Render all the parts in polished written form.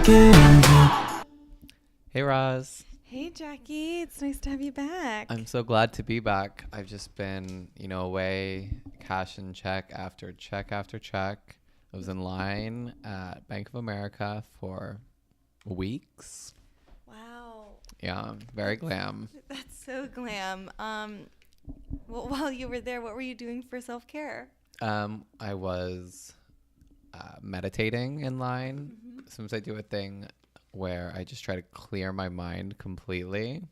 Hey, Roz. Hey, Jackie. It's nice to have you back. I'm so glad to be back. I've just been, away, cash and check after check after check. I was in line at Bank of America for weeks. Wow. Yeah, very glam. That's so glam. Well, while you were there, what were you doing for self-care? I was meditating in line. Sometimes I do a thing where I just try to clear my mind completely.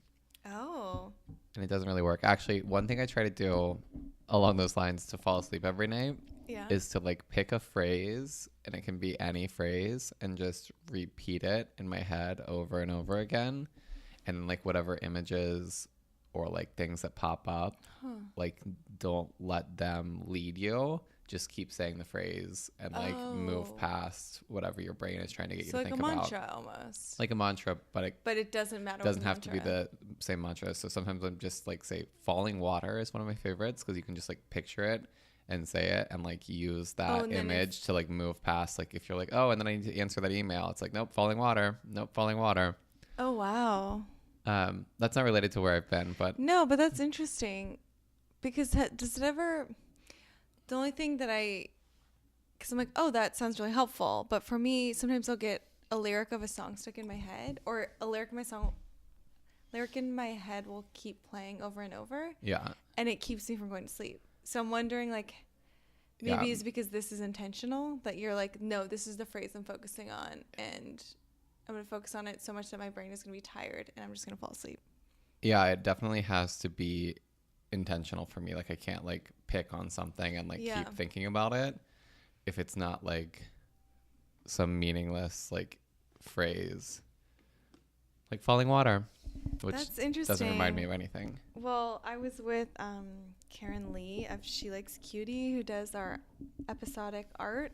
Oh. And it doesn't really work. Actually, one thing I try to do along those lines to fall asleep every night is to pick a phrase, and it can be any phrase, and just repeat it in my head over and over again. And whatever images or things that pop up, don't let them lead you. Just keep saying the phrase and move past whatever your brain is trying to get you to think about. So like a mantra almost. Like a mantra, but it doesn't matter. It doesn't have to be the same mantra. So sometimes I'm just say falling water is one of my favorites because you can just picture it and say it and use that image to move past. If you're oh, and then I need to answer that email. It's nope, falling water. Nope, falling water. Oh, wow. That's not related to where I've been, but no, but that's interesting because does it ever? The only thing that because I'm oh, that sounds really helpful. But for me, sometimes I'll get a lyric of a song stuck in my head, or a lyric in my head will keep playing over and over. Yeah. And it keeps me from going to sleep. So I'm wondering, maybe it's because this is intentional, that you're no, this is the phrase I'm focusing on, and I'm going to focus on it so much that my brain is going to be tired, and I'm just going to fall asleep. Yeah, it definitely has to be intentional for me. I can't pick on something and keep thinking about it if it's not some meaningless phrase falling water, which that's interesting. Doesn't remind me of anything. Well, I was with Karen Lee of She Likes Cutie, who does our episodic art,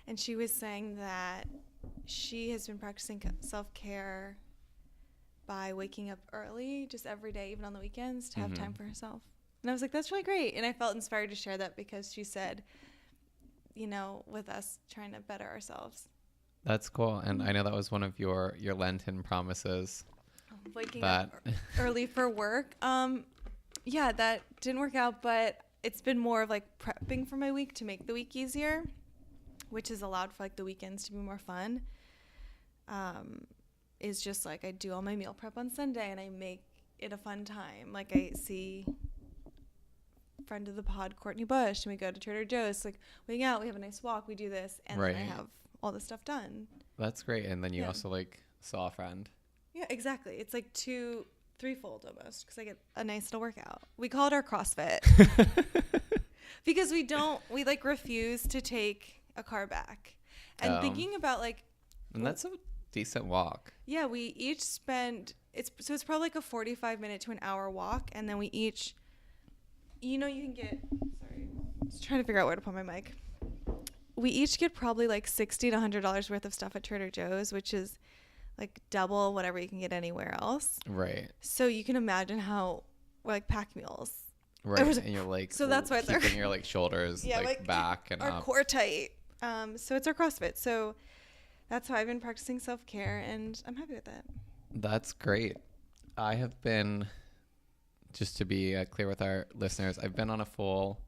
and she was saying that she has been practicing self-care by waking up early just every day, even on the weekends, to have time for herself. And I was that's really great. And I felt inspired to share that because she said, with us trying to better ourselves. That's cool. And I know that was one of your Lenten promises. Waking up early for work. Yeah, that didn't work out, but it's been more of prepping for my week to make the week easier, which has allowed for the weekends to be more fun. Is just I do all my meal prep on Sunday and I make it a fun time. I see friend of the pod, Courtney Bush, and we go to Trader Joe's, we hang out, we have a nice walk, we do this, and then I have all this stuff done. That's great. And then you also saw a friend. Yeah, exactly. It's threefold almost, because I get a nice little workout. We call it our CrossFit because we refuse to take a car back. And thinking about and that's a decent walk. Yeah, we each spend it's probably a 45-minute to an hour walk, and then we each, you can get, sorry, I was trying to figure out where to put my mic. We each get probably $60 to $100 worth of stuff at Trader Joe's, which is double whatever you can get anywhere else. Right. So you can imagine how pack meals. Right. And you're so that's why it's keeping your shoulders back and our up. Core tight. So it's our CrossFit. So that's how I've been practicing self-care, and I'm happy with it. That's great. I have been, just to be clear with our listeners, I've been on a full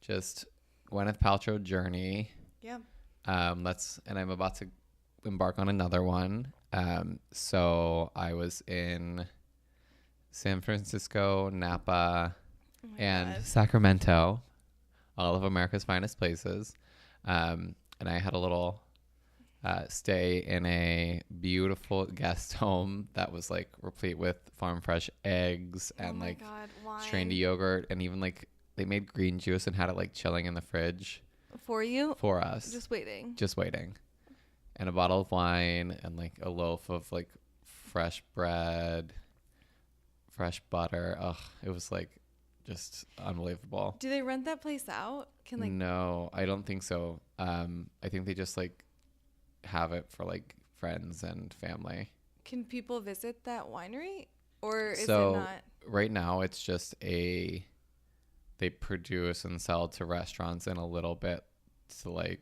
just Gwyneth Paltrow journey. Yeah. And I'm about to embark on another one. So I was in San Francisco, Napa, and Sacramento, all of America's finest places. And I had a little stay in a beautiful guest home that was replete with farm fresh eggs and strained yogurt, and even they made green juice and had it chilling in the fridge for us, just waiting, and a bottle of wine and a loaf of fresh bread, fresh butter. It was just unbelievable. Do they rent that place out? No, I don't think so. I think they just have it for friends and family. Can people visit that winery, or is it not? Right now it's just they produce and sell to restaurants and a little bit to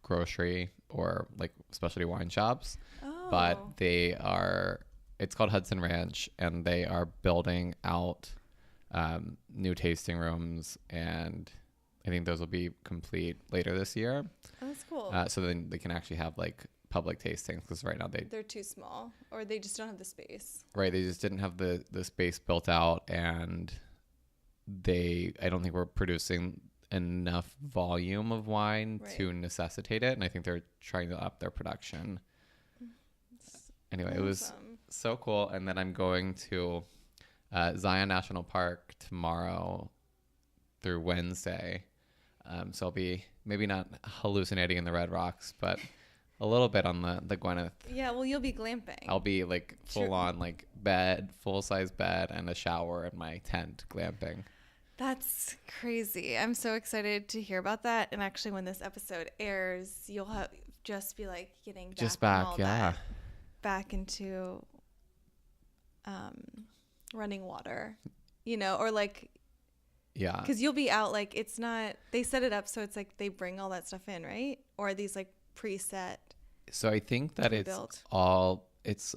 grocery or like specialty wine shops. Oh. But it's called Hudson Ranch, and they are building out new tasting rooms, and I think those will be complete later this year. Oh, that's cool. So then they can actually have like public tastings, because right now they're too small, or they just don't have the space. Right, they just didn't have the space built out, and I don't think we're producing enough volume of wine to necessitate it, and I think they're trying to up their production. Anyway, It was so cool. And then I'm going to Zion National Park tomorrow through Wednesday. So I'll be maybe not hallucinating in the Red Rocks, but a little bit on the Gwyneth. Yeah, well, you'll be glamping. I'll be like full on like bed, full-size bed, and a shower in my tent glamping. That's crazy. I'm so excited to hear about that. And actually, when this episode airs, you'll just be like getting back into running water, or like, yeah, because you'll be out. Like, it's not, they set it up so it's like they bring all that stuff in, right? Or are these like preset? So I think that it's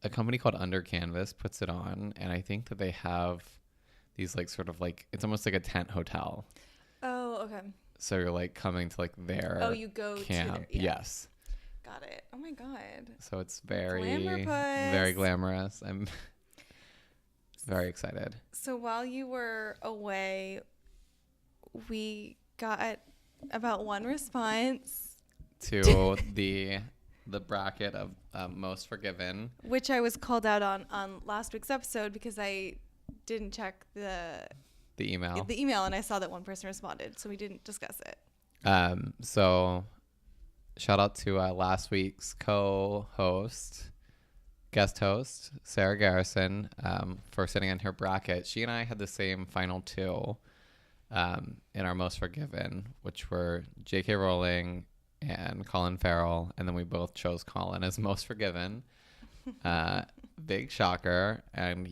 a company called Under Canvas puts it on, and I think that they have these like sort of like, it's almost like a tent hotel. Oh, okay. So you're like coming to like their you go camp. to their, Yes. Got it. Oh my God. So it's very glamorous. I'm very excited. So while you were away, we got about one response to the bracket of most forgiven, which I was called out on last week's episode because I didn't check the email, and I saw that one person responded, so we didn't discuss it. So shout out to last week's guest host, Sarah Garrison, for sitting in her bracket. She and I had the same final two in our most forgiven, which were J.K. Rowling and Colin Farrell, and then we both chose Colin as most forgiven. Big shocker. And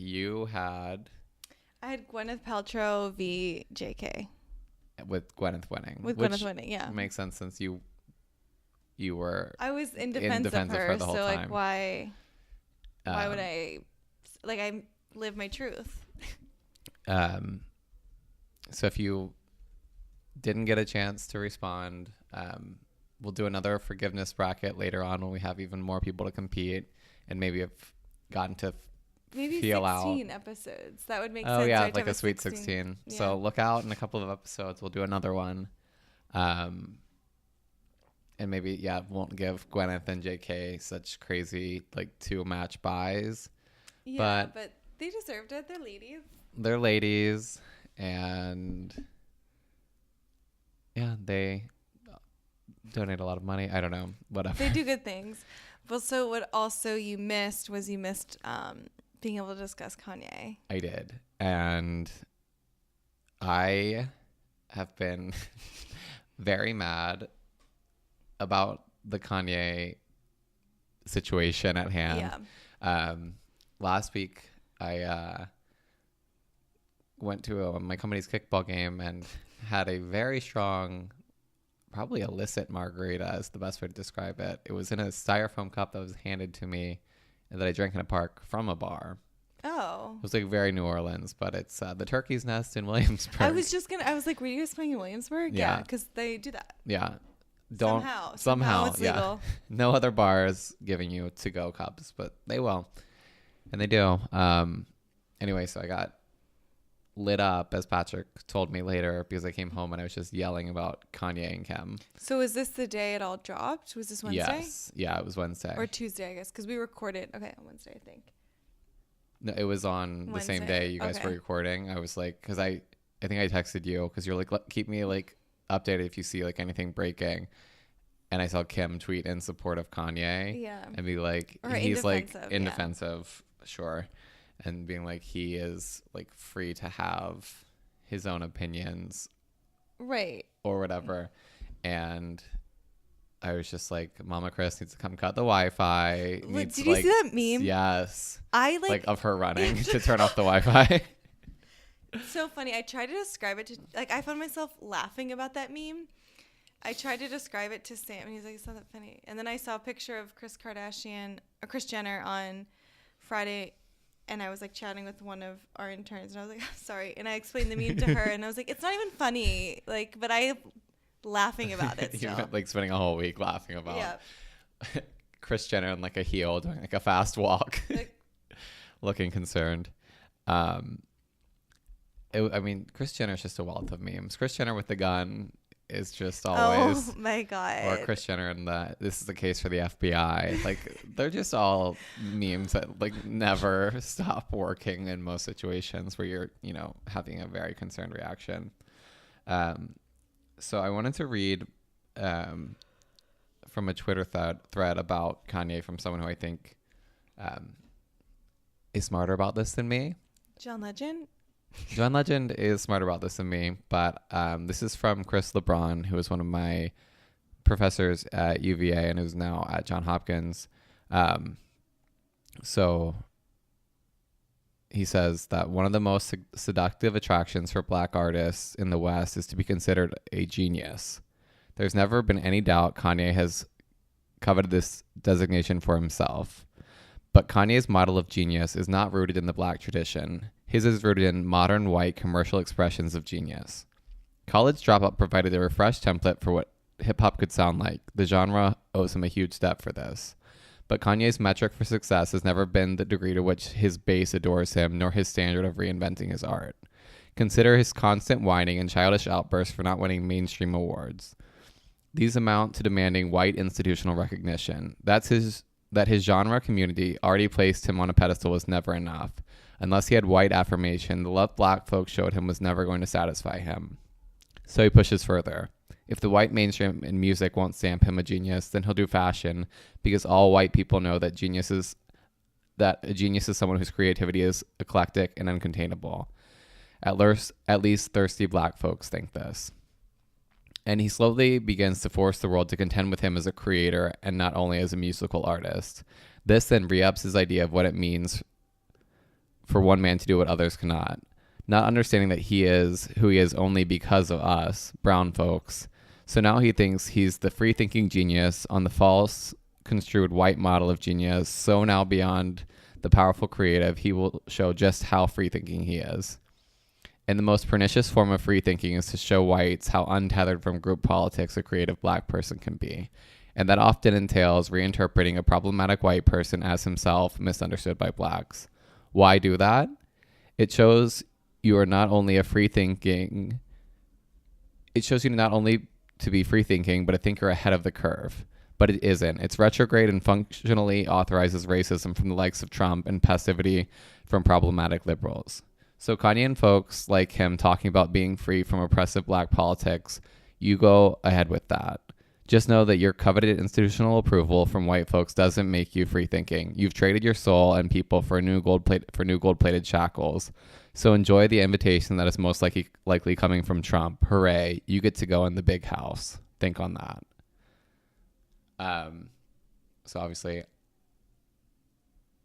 I had Gwyneth Paltrow v. J.K. with Gwyneth winning. Gwyneth winning, yeah. Makes sense since you were. I was in defense of her, the whole so time. Like why would I? Like, I live my truth. So if you didn't get a chance to respond, we'll do another forgiveness bracket later on when we have even more people to compete, and maybe have gotten to feel 16 out. episodes. That would make sense. Oh yeah, right? like a sweet 16. Yeah. So look out in a couple of episodes. We'll do another one. And maybe, won't give Gwyneth and JK such crazy like 2-match buys. Yeah, but they deserved it. They're ladies. And yeah, they donate a lot of money. I don't know. Whatever. They do good things. Well, so what also you missed being able to discuss Kanye. I did. And I have been very mad about the Kanye situation at hand. Yeah. Last week, I went to my company's kickball game and had a very strong, probably illicit margarita is the best way to describe it. It was in a styrofoam cup that was handed to me and that I drank in a park from a bar. Oh. It was like very New Orleans, but it's the Turkey's Nest in Williamsburg. I was like, were you guys playing in Williamsburg? Yeah, because they do that. Yeah. Somehow it's yeah. legal. No other bars giving you to-go cups, but they will. And they do. Anyway, so I got lit up, as Patrick told me later, because I came home and I was just yelling about Kanye and Kim. So was this the day it all dropped? Was this Wednesday? Yes. Yeah, it was Wednesday. Or Tuesday, I guess, because we recorded. Okay, on Wednesday, I think. No, it was on Wednesday. The same day you guys were recording. I was like, because I think I texted you because you're like, keep me like updated if you see like anything breaking. And I saw Kim tweet in support of Kanye. Yeah. And be like, he's like indefensive, sure. And being like, he is like free to have his own opinions. Right. Or whatever. And I was just like, Mama Chris needs to come cut the Wi-Fi. Did you see that meme? Yes. I like of her running to turn off the Wi-Fi. It's so funny. I tried to describe it to, like, I found myself laughing about that meme I tried to describe it to Sam, and he's like, "It's not that funny." And then I saw a picture of Kris Jenner on Friday, and I was like chatting with one of our interns, and I was like, "Sorry," and I explained the meme to her, and I was like, "It's not even funny, like, but I laughing about it still." You're like spending a whole week laughing about Kris Jenner on like a heel doing like a fast walk, like, looking concerned. I mean, Kris Jenner's just a wealth of memes. Kris Jenner with the gun is just always. Oh my god. Or Kris Jenner and this is the case for the FBI. Like, they're just all memes that like never stop working in most situations where you're, you know, having a very concerned reaction. So I wanted to read from a Twitter thread about Kanye from someone who I think is smarter about this than me. John Legend? John Legend is smarter about this than me, but this is from Chris LeBron, who is one of my professors at UVA and who's now at Johns Hopkins. So he says that one of the most seductive attractions for Black artists in the West is to be considered a genius. There's never been any doubt Kanye has coveted this designation for himself. But Kanye's model of genius is not rooted in the Black tradition. His is rooted in modern white commercial expressions of genius. College Dropout provided a refreshed template for what hip-hop could sound like. The genre owes him a huge step for this. But Kanye's metric for success has never been the degree to which his base adores him, nor his standard of reinventing his art. Consider his constant whining and childish outbursts for not winning mainstream awards. These amount to demanding white institutional recognition. That his genre community already placed him on a pedestal was never enough. Unless he had white affirmation, the love Black folks showed him was never going to satisfy him. So he pushes further. If the white mainstream in music won't stamp him a genius, then he'll do fashion, because all white people know that a genius is someone whose creativity is eclectic and uncontainable. At least thirsty Black folks think this. And he slowly begins to force the world to contend with him as a creator and not only as a musical artist. This then re-ups his idea of what it means for one man to do what others cannot. Not understanding that he is who he is only because of us, brown folks. So now he thinks he's the free-thinking genius on the false, construed white model of genius. So now beyond the powerful creative, he will show just how free-thinking he is. And the most pernicious form of free thinking is to show whites how untethered from group politics a creative Black person can be. And that often entails reinterpreting a problematic white person as himself, misunderstood by Blacks. Why do that? It shows you are not only a free thinking. It shows you not only to be free thinking, but a thinker ahead of the curve. But it isn't. It's retrograde and functionally authorizes racism from the likes of Trump and passivity from problematic liberals. So Kanye and folks like him talking about being free from oppressive Black politics, you go ahead with that. Just know that your coveted institutional approval from white folks doesn't make you free thinking. You've traded your soul and people for new gold-plated shackles. So enjoy the invitation that is most likely coming from Trump. Hooray! You get to go in the big house. Think on that. So obviously,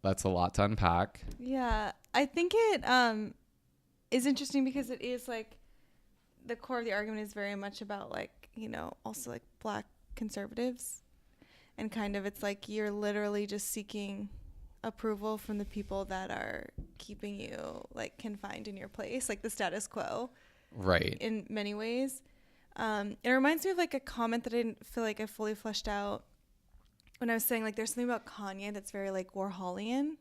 that's a lot to unpack. Yeah, I think it is interesting because it is like the core of the argument is very much about like, you know, also like Black conservatives, and kind of it's like you're literally just seeking approval from the people that are keeping you like confined in your place, like the status quo, right? In many ways. It reminds me of like a comment that I didn't feel like I fully fleshed out when I was saying like there's something about Kanye that's very like Warholian.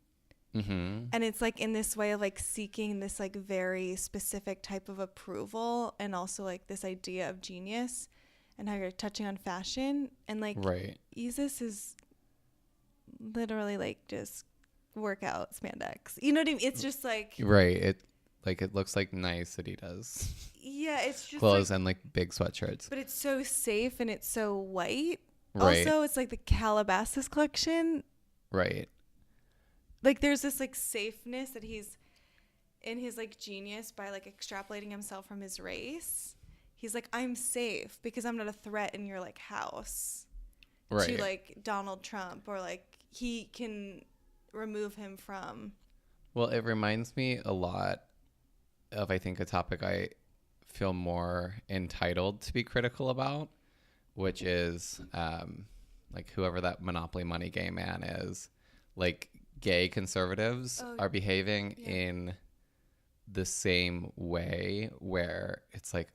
Mm-hmm. And it's like in this way of like seeking this like very specific type of approval, and also like this idea of genius and how you're touching on fashion, and like right. Yeezus is literally like just workout spandex. You know what I mean? It's just like right. It looks like nice Adidas. Yeah, it's just clothes like, and like big sweatshirts. But it's so safe and it's so white. Right. Also, it's like the Calabasas collection. Right. Like there's this like safeness that he's in his like genius by like extrapolating himself from his race. He's like, I'm safe because I'm not a threat in your like house. Right. To like Donald Trump, or like he can remove him from. Well, it reminds me a lot of, I think, a topic I feel more entitled to be critical about, which is like whoever that Monopoly Money gay man is, like gay conservatives are behaving in the same way, where it's like,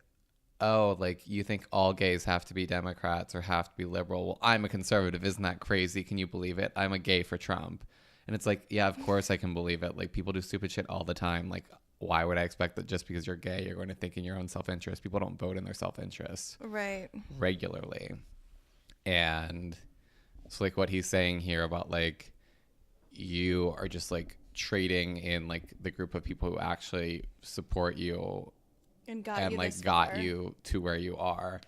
oh, like you think all gays have to be Democrats or have to be liberal. Well, I'm a conservative. Isn't that crazy? Can you believe it? I'm a gay for Trump. And it's like, yeah, of course I can believe it. Like people do stupid shit all the time. Like why would I expect that just because you're gay, you're going to think in your own self-interest? People don't vote in their self-interest regularly. And it's like what he's saying here about like you are just like trading in like the group of people who actually support you and got you to where you are,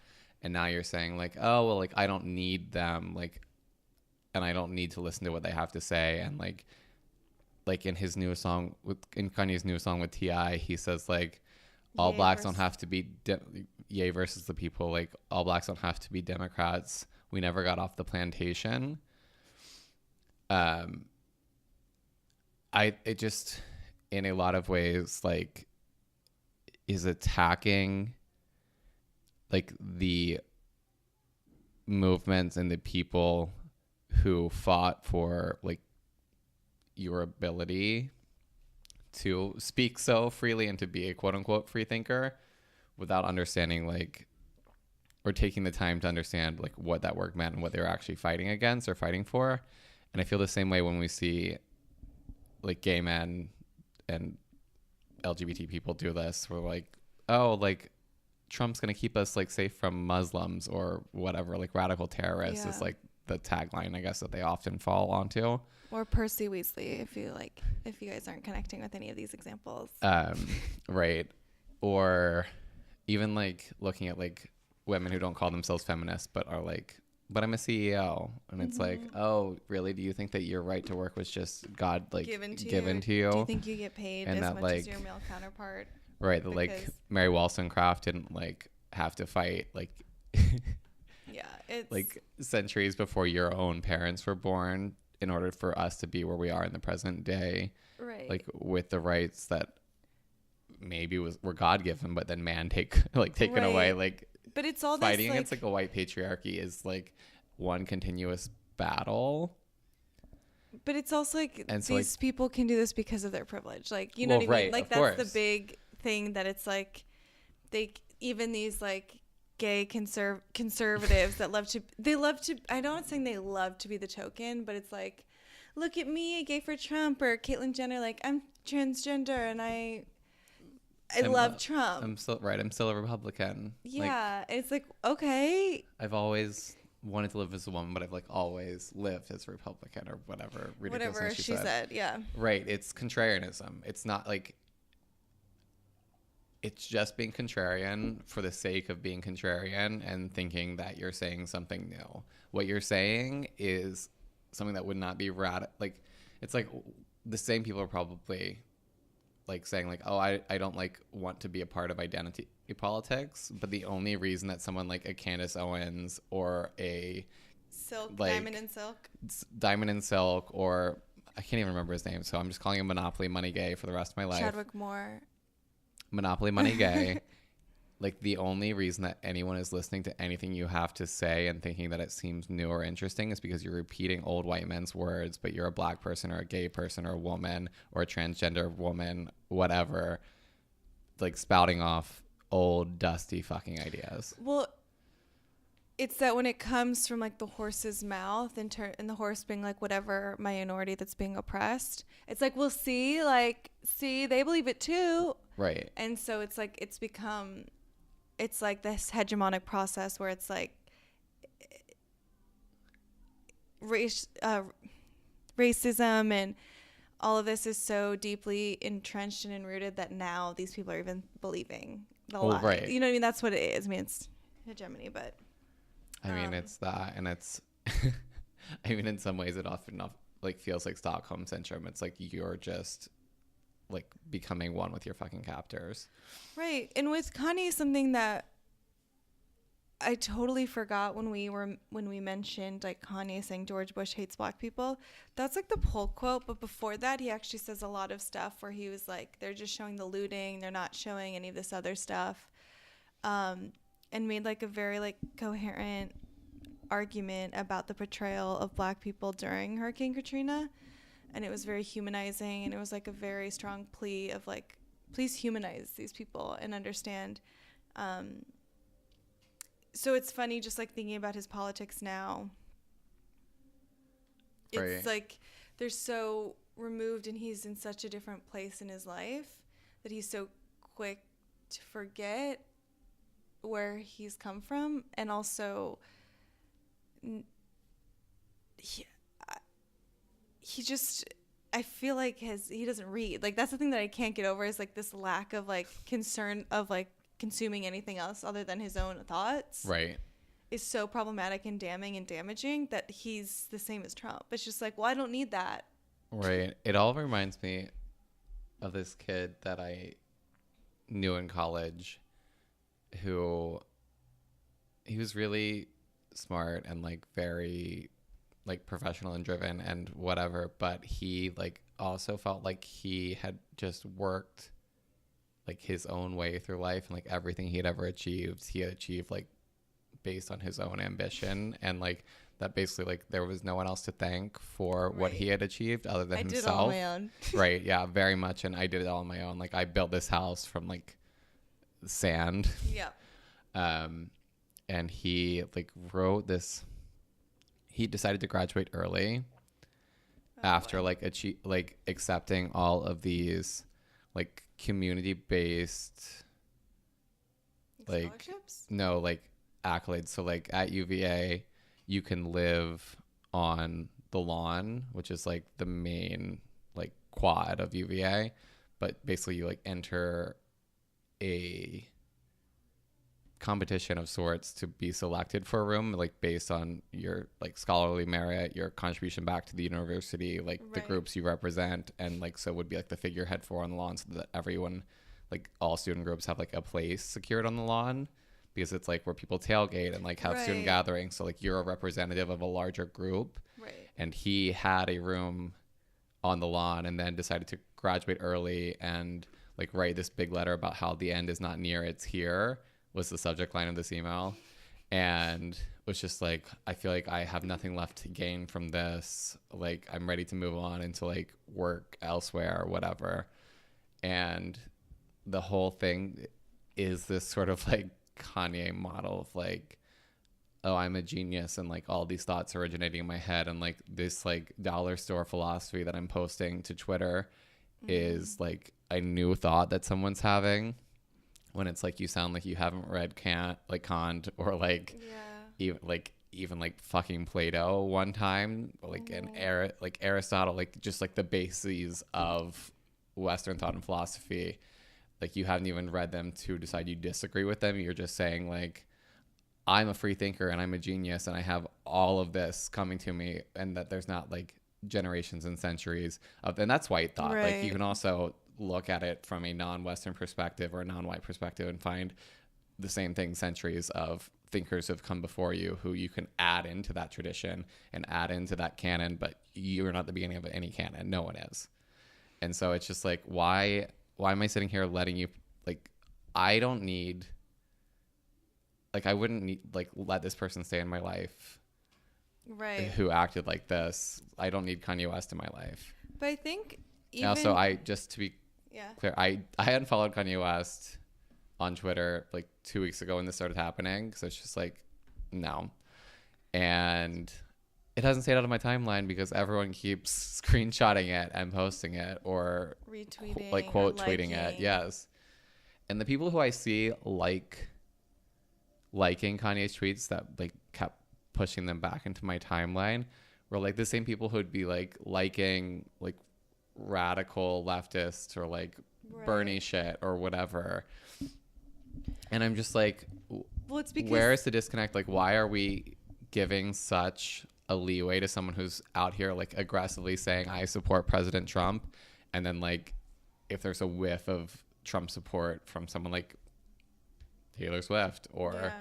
and now you're saying like, oh well, like I don't need them, like, and I don't need to listen to what they have to say. And like in his new song in Kanye's new song with T.I., he says like all blacks don't have to be Ye versus the people, like all blacks don't have to be Democrats, we never got off the plantation. It just in a lot of ways like is attacking like the movements and the people who fought for like your ability to speak so freely and to be a quote unquote free thinker without understanding like or taking the time to understand like what that work meant and what they were actually fighting against or fighting for. And I feel the same way when we see like gay men and LGBT people do this. We're like, oh, like Trump's gonna keep us like safe from Muslims or whatever, like radical terrorists is like the tagline I guess that they often fall onto. Or Percy Weasley, if you guys aren't connecting with any of these examples. Right. Or even like looking at like women who don't call themselves feminists but are like, but I'm a CEO. And it's like, oh, really? Do you think that your right to work was just God like given to you? Do you think you get paid and as that, much like, as your male counterpart? Right. That like Mary Wollstonecraft didn't like have to fight like it's like centuries before your own parents were born in order for us to be where we are in the present day. Right. Like with the rights that maybe were God given, but then man taken away. Like, but it's all fighting against like a white patriarchy is like one continuous battle. But it's also like and so these people can do this because of their privilege. Like, you know what I mean? Like that's the big thing that it's like even these like gay conservatives that love to I'm not saying they love to be the token, but it's like, look at me, gay for Trump, or Caitlyn Jenner, like I'm transgender and I love Trump. I'm still a Republican. Yeah. Like, it's like, okay. I've always wanted to live as a woman, but I've like always lived as a Republican or whatever. Whatever she said. Yeah. Right. It's contrarianism. It's not like, it's just being contrarian for the sake of being contrarian and thinking that you're saying something new. What you're saying is something that would not be like, it's like the same people are probably like saying like, oh, I don't like want to be a part of identity politics. But the only reason that someone like a Candace Owens or a Diamond and Silk, or I can't even remember his name, so I'm just calling him Monopoly Money Gay for the rest of my life. Chadwick Moore. Monopoly Money Gay. Like the only reason that anyone is listening to anything you have to say and thinking that it seems new or interesting is because you're repeating old white men's words, but you're a black person or a gay person or a woman or a transgender woman, whatever, like spouting off old dusty fucking ideas. Well, it's that when it comes from like the horse's mouth and the horse being like whatever minority that's being oppressed, it's like, well, see, they believe it too. Right. And so it's like it's like this hegemonic process where it's like racism and all of this is so deeply entrenched and enrooted that now these people are even believing the lie. Right. You know what I mean? That's what it is. I mean, it's hegemony, but I mean, it's that, and it's I mean, in some ways it often like feels like Stockholm syndrome. It's like you're just like becoming one with your fucking captors. Right. And with Kanye, something that I totally forgot when we mentioned like Kanye saying George Bush hates black people. That's like the pull quote. But before that, he actually says a lot of stuff where he was like, they're just showing the looting. They're not showing any of this other stuff. And made like a very like coherent argument about the portrayal of Black people during Hurricane Katrina, and it was very humanizing, and it was like a very strong plea of like, please humanize these people and understand. So it's funny just like thinking about his politics now. It's like they're so removed, and he's in such a different place in his life that he's so quick to forget where he's come from. And also he just, I feel like he doesn't read. Like that's the thing that I can't get over, is like this lack of like concern of like consuming anything else other than his own thoughts. Right. Is so problematic and damning and damaging that he's the same as Trump. It's just like, well, I don't need that. Right. It all reminds me of this kid that I knew in college who he was really smart and like very like professional and driven and whatever, but he like also felt like he had just worked like his own way through life, and like everything he had ever achieved, he had achieved like based on his own ambition, and like that basically like there was no one else to thank for what he had achieved other than himself. I did it all on my own. Right. Yeah, very much. And I did it all on my own. Like I built this house from like sand. Yeah. And he like wrote this, he decided to graduate early after like accepting all of these like community-based like scholarships? No, like accolades. So like at UVA you can live on the lawn, which is like the main like quad of UVA, but basically you like enter a competition of sorts to be selected for a room, like based on your like scholarly merit, your contribution back to the university, like the groups you represent, and like so would be like the figurehead for on the lawn, so that everyone, like all student groups, have like a place secured on the lawn, because it's like where people tailgate and like have student gatherings. So like you're a representative of a larger group. Right. And he had a room on the lawn, and then decided to graduate early and like write this big letter about how the end is not near, it's here, was the subject line of this email. And was just like, I feel like I have nothing left to gain from this. Like I'm ready to move on into like work elsewhere or whatever. And the whole thing is this sort of like Kanye model of like, oh, I'm a genius, and like all these thoughts originating in my head, and like this like dollar store philosophy that I'm posting to Twitter is like a new thought that someone's having, when it's like you sound like you haven't read Kant or like even like fucking Plato one time, like like Aristotle, like just like the bases of Western thought and philosophy. Like you haven't even read them to decide you disagree with them. You're just saying like, I'm a free thinker and I'm a genius and I have all of this coming to me, and that there's not like generations and centuries of, and that's white thought. Right. Like you can also look at it from a non-Western perspective or a non-white perspective and find the same thing, centuries of thinkers have come before you who you can add into that tradition and add into that canon, but you're not the beginning of any canon. No one is. And so it's just like, why am I sitting here letting you, like, I don't need, like, I wouldn't need, like, let this person stay in my life. Right. Who acted like this. I don't need Kanye West in my life. But I think even... Also, just to be clear, I unfollowed Kanye West on Twitter, like, 2 weeks ago when this started happening. So it's just like, no. And it hasn't stayed out of my timeline because everyone keeps screenshotting it and posting it or retweeting, like quote tweeting it. Yes. And the people who I see liking Kanye's tweets that like kept pushing them back into my timeline were like the same people who'd be like liking like radical leftists or like Bernie shit or whatever. And I'm just like, well, it's because where is the disconnect? Like, why are we giving such a leeway to someone who's out here like aggressively saying I support President Trump, and then like if there's a whiff of Trump support from someone like Taylor Swift or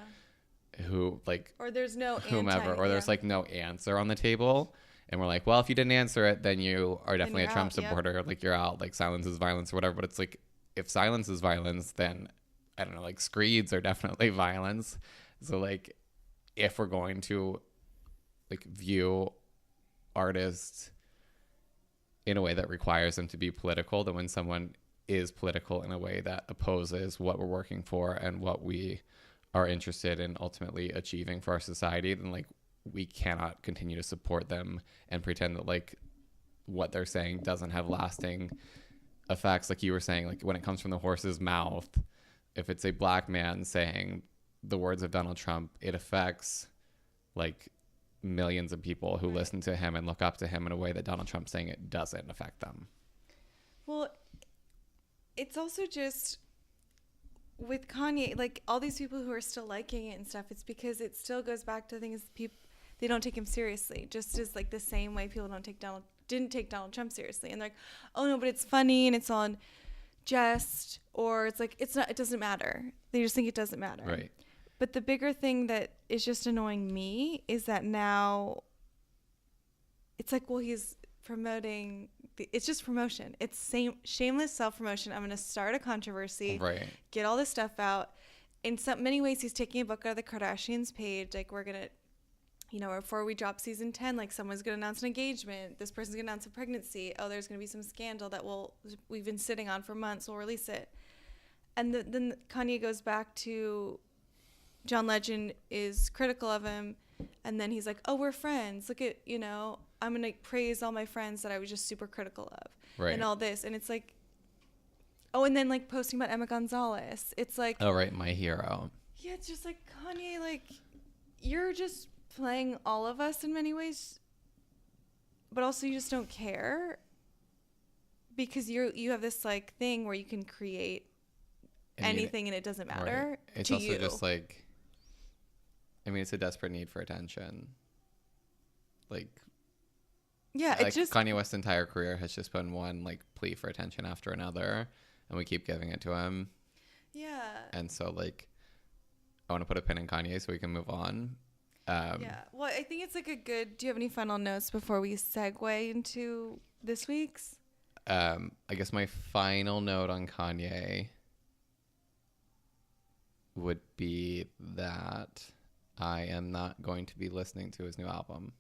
who like, or there's no whomever, or there's like no answer on the table, and we're like, well, if you didn't answer it, then you are definitely a Trump supporter. Like you're out, like silence is violence or whatever. But it's like, if silence is violence, then I don't know, like screeds are definitely violence. So like if we're going to like view artists in a way that requires them to be political than when someone is political in a way that opposes what we're working for and what we are interested in ultimately achieving for our society. Then like we cannot continue to support them and pretend that like what they're saying doesn't have lasting effects. Like you were saying, like when it comes from the horse's mouth, if it's a black man saying the words of Donald Trump, it affects like millions of people who listen to him and look up to him in a way that Donald Trump saying it doesn't affect them. Well, it's also just with Kanye, like all these people who are still liking it and stuff, it's because it still goes back to things people, they don't take him seriously, just as like the same way people didn't take Donald Trump seriously, and they're like, oh no, but it's funny and it's on jest, or it's like it's not, it doesn't matter. They just think it doesn't matter. Right. But the bigger thing that is just annoying me is that now it's like, well, he's promoting it's just promotion. It's shameless self-promotion. I'm going to start a controversy, right, get all this stuff out. In many ways, he's taking a book out of the Kardashians' page. Like, we're going to, you know, before we drop season 10, like someone's going to announce an engagement. This person's going to announce a pregnancy. Oh, there's going to be some scandal that we've been sitting on for months. We'll release it. And then Kanye goes back to John Legend is critical of him. And then he's like, oh, we're friends. Look at, you know, I'm going to praise all my friends that I was just super critical of. Right. And all this. And it's like, oh, and then like posting about Emma Gonzalez. It's like, oh, right, my hero. Yeah, it's just like, Kanye, like, you're just playing all of us in many ways. But also you just don't care. Because you have this like thing where you can create anything and it doesn't matter. Right. It's to also you. just like, I mean, it's a desperate need for attention. Like, yeah, like it's just Kanye West's entire career has just been one like plea for attention after another, and we keep giving it to him. Yeah. And so like, I want to put a pin in Kanye so we can move on. Yeah. Well, I think it's like a good. Do you have any final notes before we segue into this week's? I guess my final note on Kanye would be that I am not going to be listening to his new album.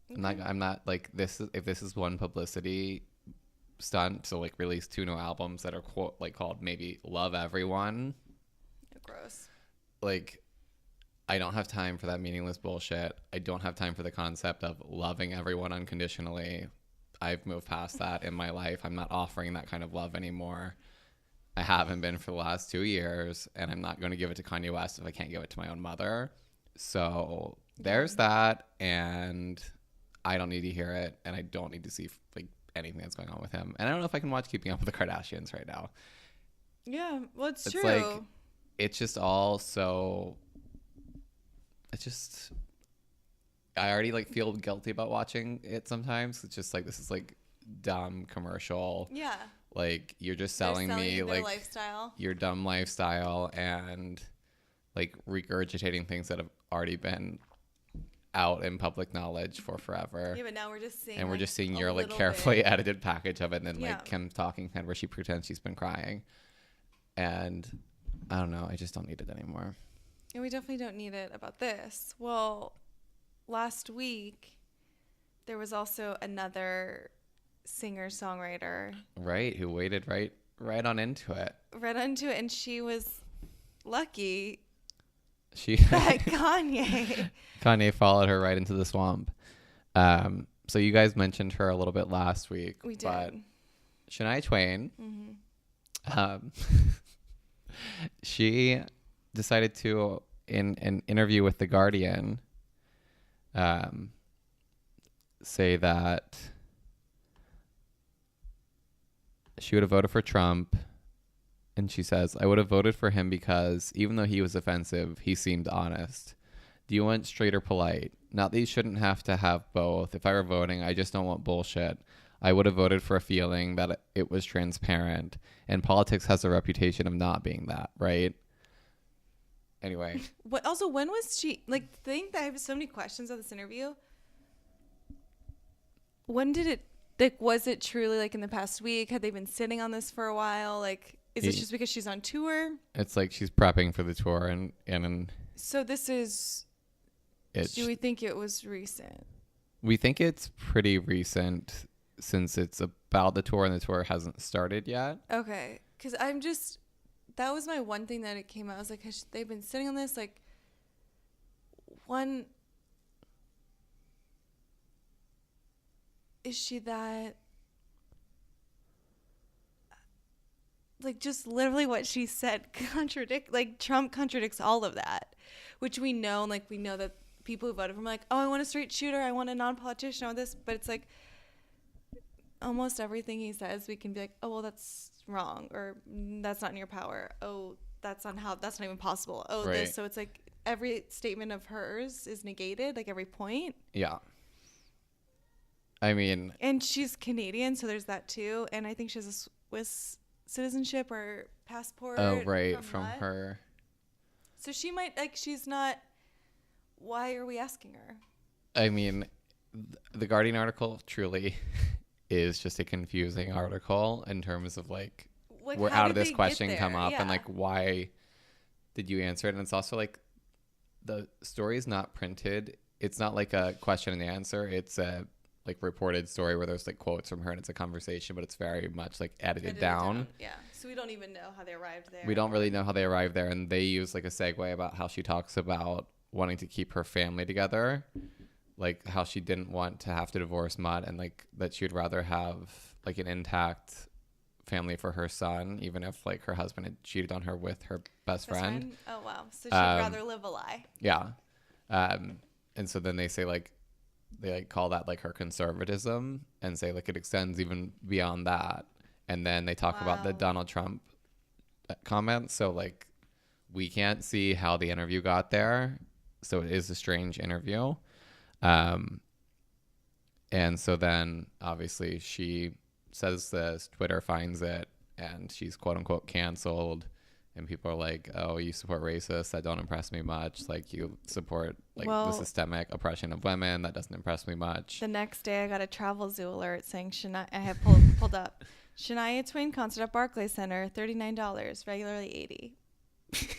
Okay. I'm not like this. If this is one publicity stunt to like release 2 new albums that are called maybe Love Everyone. Gross. Like, I don't have time for that meaningless bullshit. I don't have time for the concept of loving everyone unconditionally. I've moved past that in my life. I'm not offering that kind of love anymore. I haven't been for the last 2 years, and I'm not going to give it to Kanye West if I can't give it to my own mother. So there's that, and I don't need to hear it, and I don't need to see like anything that's going on with him. And I don't know if I can watch Keeping Up with the Kardashians right now. Yeah, well, it's true. Like, it's just all so. It's just. I already like feel guilty about watching it sometimes. It's just like, this is like dumb commercial. Yeah. Like, you're just selling me like lifestyle. Your dumb lifestyle and like regurgitating things that have already been out in public knowledge for forever. Yeah, but now we're just seeing. And we're just seeing a your like little carefully bit. edited package of it, and then Yeah. like Kim talking head where she pretends she's been crying. And I don't know. I just don't need it anymore. And we definitely don't need it about this. Well, last week there was also another singer-songwriter. Right, who waded right on into it. Right onto it, and she was lucky She that Kanye followed her right into the swamp. So you guys mentioned her a little bit last week. We did. But Shania Twain, she decided to, in an interview with The Guardian, say that she would have voted for Trump. And she says, I would have voted for him because even though he was offensive, he seemed honest. Do you want straight or polite? Not that you shouldn't have to have both. If I were voting, I just don't want bullshit. I would have voted for a feeling that it was transparent. And politics has a reputation of not being that, right? Anyway. Also, when was she, like, the thing that I have so many questions of this interview. When did it, like, was it truly, like, in the past week? Had they been sitting on this for a while? Like, is this just because she's on tour? It's like she's prepping for the tour and So this is Do we think it was recent? We think it's pretty recent since it's about the tour and the tour hasn't started yet. Okay. Because that was my one thing that it came out. I was like, they've been sitting on this, like, is she that, like, just literally what she said Trump contradicts all of that, which we know, and, like, we know that people who voted for him, like, oh, I want a straight shooter, I want a non-politician, I want this, but it's like, almost everything he says, we can be like, oh, well, that's wrong, or that's not in your power. Oh, that's not even possible. Oh, right. This. So it's like every statement of hers is negated, like every point. Yeah. I mean. And she's Canadian, so there's that too. And I think she has a Swiss citizenship or passport. Oh, right. From her. So she might, like, she's not. Why are we asking her? I mean, the Guardian article truly is just a confusing article in terms of like where how did this question come up and like why did you answer it? And it's also like the story is not printed. It's not like a question and answer. It's a like reported story where there's like quotes from her and it's a conversation, but it's very much like edited down. Yeah. So we don't even know how they arrived there. We don't really know how they arrived there. And they use like a segue about how she talks about wanting to keep her family together. Like how she didn't want to have to divorce Mutt and like that she would rather have like an intact family for her son, even if like her husband had cheated on her with her best friend. Oh, wow. So she'd rather live a lie. Yeah. And so then they say like, they like call that like her conservatism and say like it extends even beyond that. And then they talk about the Donald Trump comments. So like we can't see how the interview got there. So it is a strange interview. And so then obviously she says this, Twitter finds it, and she's quote unquote canceled. And people are like, oh, you support racists. That don't impress me much. Like you support like the systemic oppression of women. That doesn't impress me much. The next day I got a Travel Zoo alert saying Shania, I have pulled up. Shania Twain concert at Barclays Center, $39, regularly $80.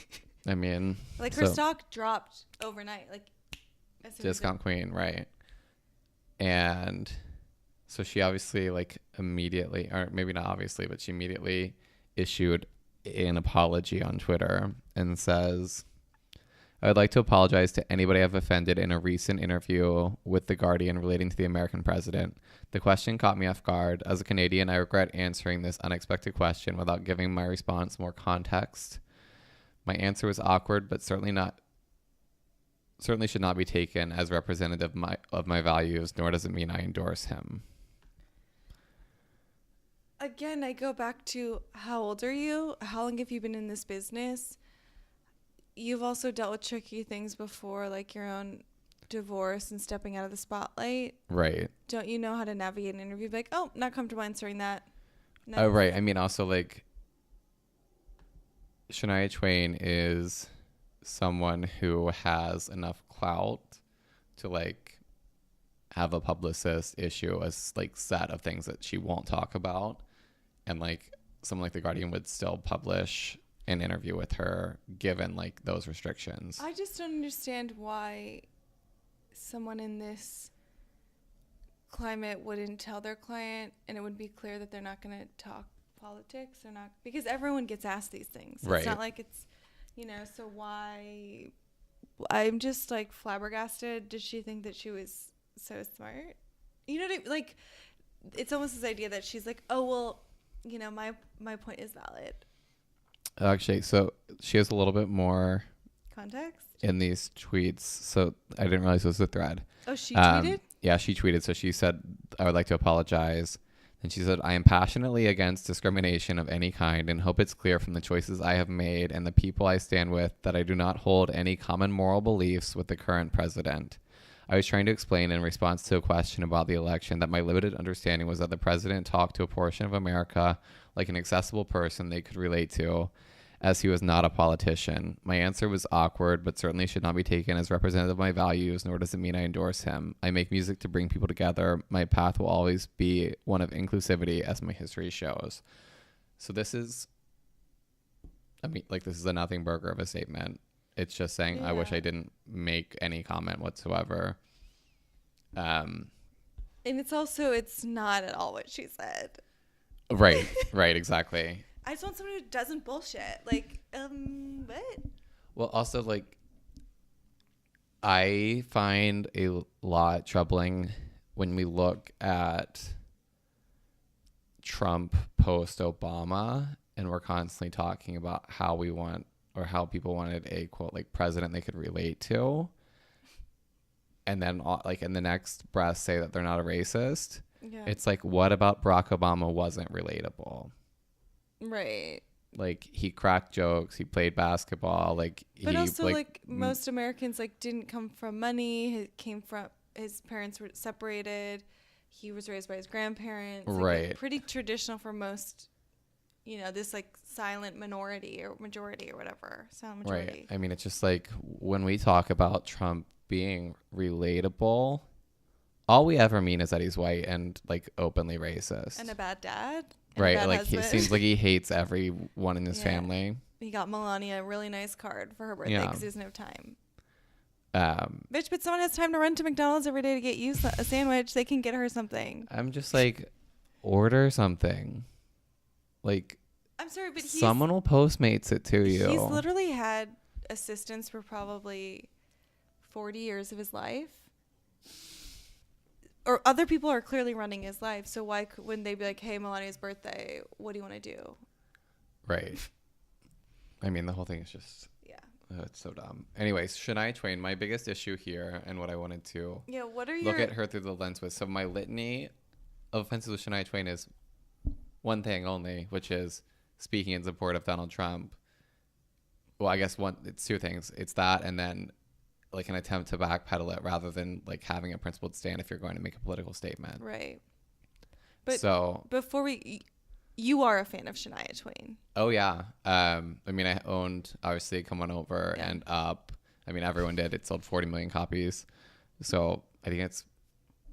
I mean. Like her stock dropped overnight. Like discount queen, right? And so she obviously like immediately, or maybe not obviously, but she immediately issued an apology on Twitter and says, I would like to apologize to anybody I've offended in a recent interview with The Guardian relating to the American president. The question caught me off guard. As a Canadian, I regret answering this unexpected question without giving my response more context. My answer was awkward, but certainly should not be taken as representative of my values, nor does it mean I endorse him. Again, I go back to how old are you? How long have you been in this business? You've also dealt with tricky things before, like your own divorce and stepping out of the spotlight. Right. Don't you know how to navigate an interview? Like, oh, not comfortable answering that. No. Oh, right. I mean, also, like, Shania Twain is someone who has enough clout to, like, have a publicist issue a, like, set of things that she won't talk about. And, like, someone like The Guardian would still publish an interview with her given, like, those restrictions. I just don't understand why someone in this climate wouldn't tell their client and it would be clear that they're not going to talk politics or not, because everyone gets asked these things. Right. It's not like it's, you know, so why? I'm just like flabbergasted. Did she think that she was so smart? You know what I mean? Like, it's almost this idea that she's like, oh, well, you know, my point is valid. Actually, so she has a little bit more context in these tweets. So I didn't realize it was a thread. Oh, she tweeted? Yeah, she tweeted. So she said, I would like to apologize. And she said, I am passionately against discrimination of any kind and hope it's clear from the choices I have made and the people I stand with that I do not hold any common moral beliefs with the current president. I was trying to explain in response to a question about the election that my limited understanding was that the president talked to a portion of America like an accessible person they could relate to, as he was not a politician. My answer was awkward, but certainly should not be taken as representative of my values, nor does it mean I endorse him. I make music to bring people together. My path will always be one of inclusivity, as my history shows. So this is, I mean, like, this is a nothing burger of a statement. It's just saying, I wish I didn't make any comment whatsoever. And it's not at all what she said. Right, exactly. I just want someone who doesn't bullshit. Like, what? Well, also, like, I find a lot troubling when we look at Trump post-Obama, and we're constantly talking about how we want, or how people wanted a, quote, like, president they could relate to. And then, like, in the next breath say that they're not a racist. Yeah. It's like, what about Barack Obama wasn't relatable? Right. Like, he cracked jokes, he played basketball, like, but he, also, like most Americans, like, didn't come from money. His parents were separated. He was raised by his grandparents. Like, right. Pretty traditional for most, this, like, silent minority or majority or whatever. Silent majority. Right. I mean, it's just like, when we talk about Trump being relatable, all we ever mean is that he's white and, like, openly racist. And a bad dad. Right. Like, he seems like he hates everyone in his family. He got Melania a really nice card for her birthday because he doesn't have time. Bitch, but someone has time to run to McDonald's every day to get you a sandwich. They can get her something. I'm just like, order something. Like, I'm sorry, but someone will Postmates it to you. He's literally had assistants for probably 40 years of his life. Or other people are clearly running his life. So why wouldn't they be like, hey, Melania's birthday, what do you want to do? Right. I mean, the whole thing is just... it's so dumb. Anyways, Shania Twain, my biggest issue here, and what I wanted to look at her through the lens with. So my litany of offenses with Shania Twain is one thing only, which is speaking in support of Donald Trump. Well, I guess it's two things. It's that, and then like an attempt to backpedal it rather than like having a principled stand if you're going to make a political statement. Right. But so before you are a fan of Shania Twain. Oh, yeah. I mean, I owned, obviously, Come On Over and Up. I mean, everyone did. It sold 40 million copies. So I think it's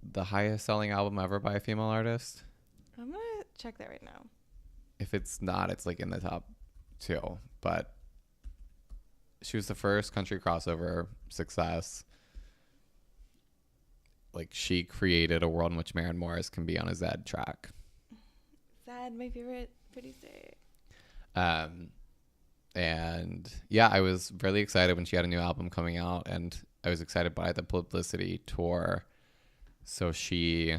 the highest selling album ever by a female artist. I'm going to check that right now. If it's not, it's like in the top 2. But she was the first country crossover success. Like, she created a world in which Maren Morris can be on a Zed track. Zed, my favorite pretty state. And yeah, I was really excited when she had a new album coming out, and I was excited by the publicity tour. So she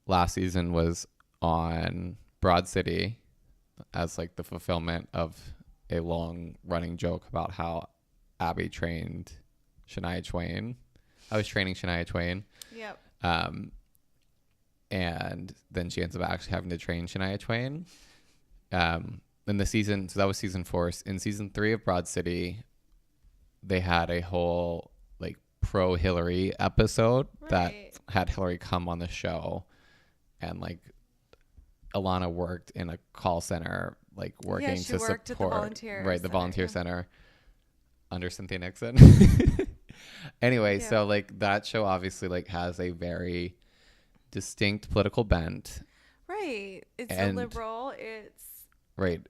last season was on Broad City as like the fulfillment of a long running joke about how Abby trained Shania Twain. I was training Shania Twain. Yep. And then she ends up actually having to train Shania Twain. In the season, so that was season 4. In season 3 of Broad City, they had a whole like pro Hillary episode that had Hillary come on the show, and like Alana worked in a call center, like working to support at the volunteer the volunteer center under Cynthia Nixon. Anyway, so like that show obviously like has a very distinct political bent. Right. It's a liberal. It's right.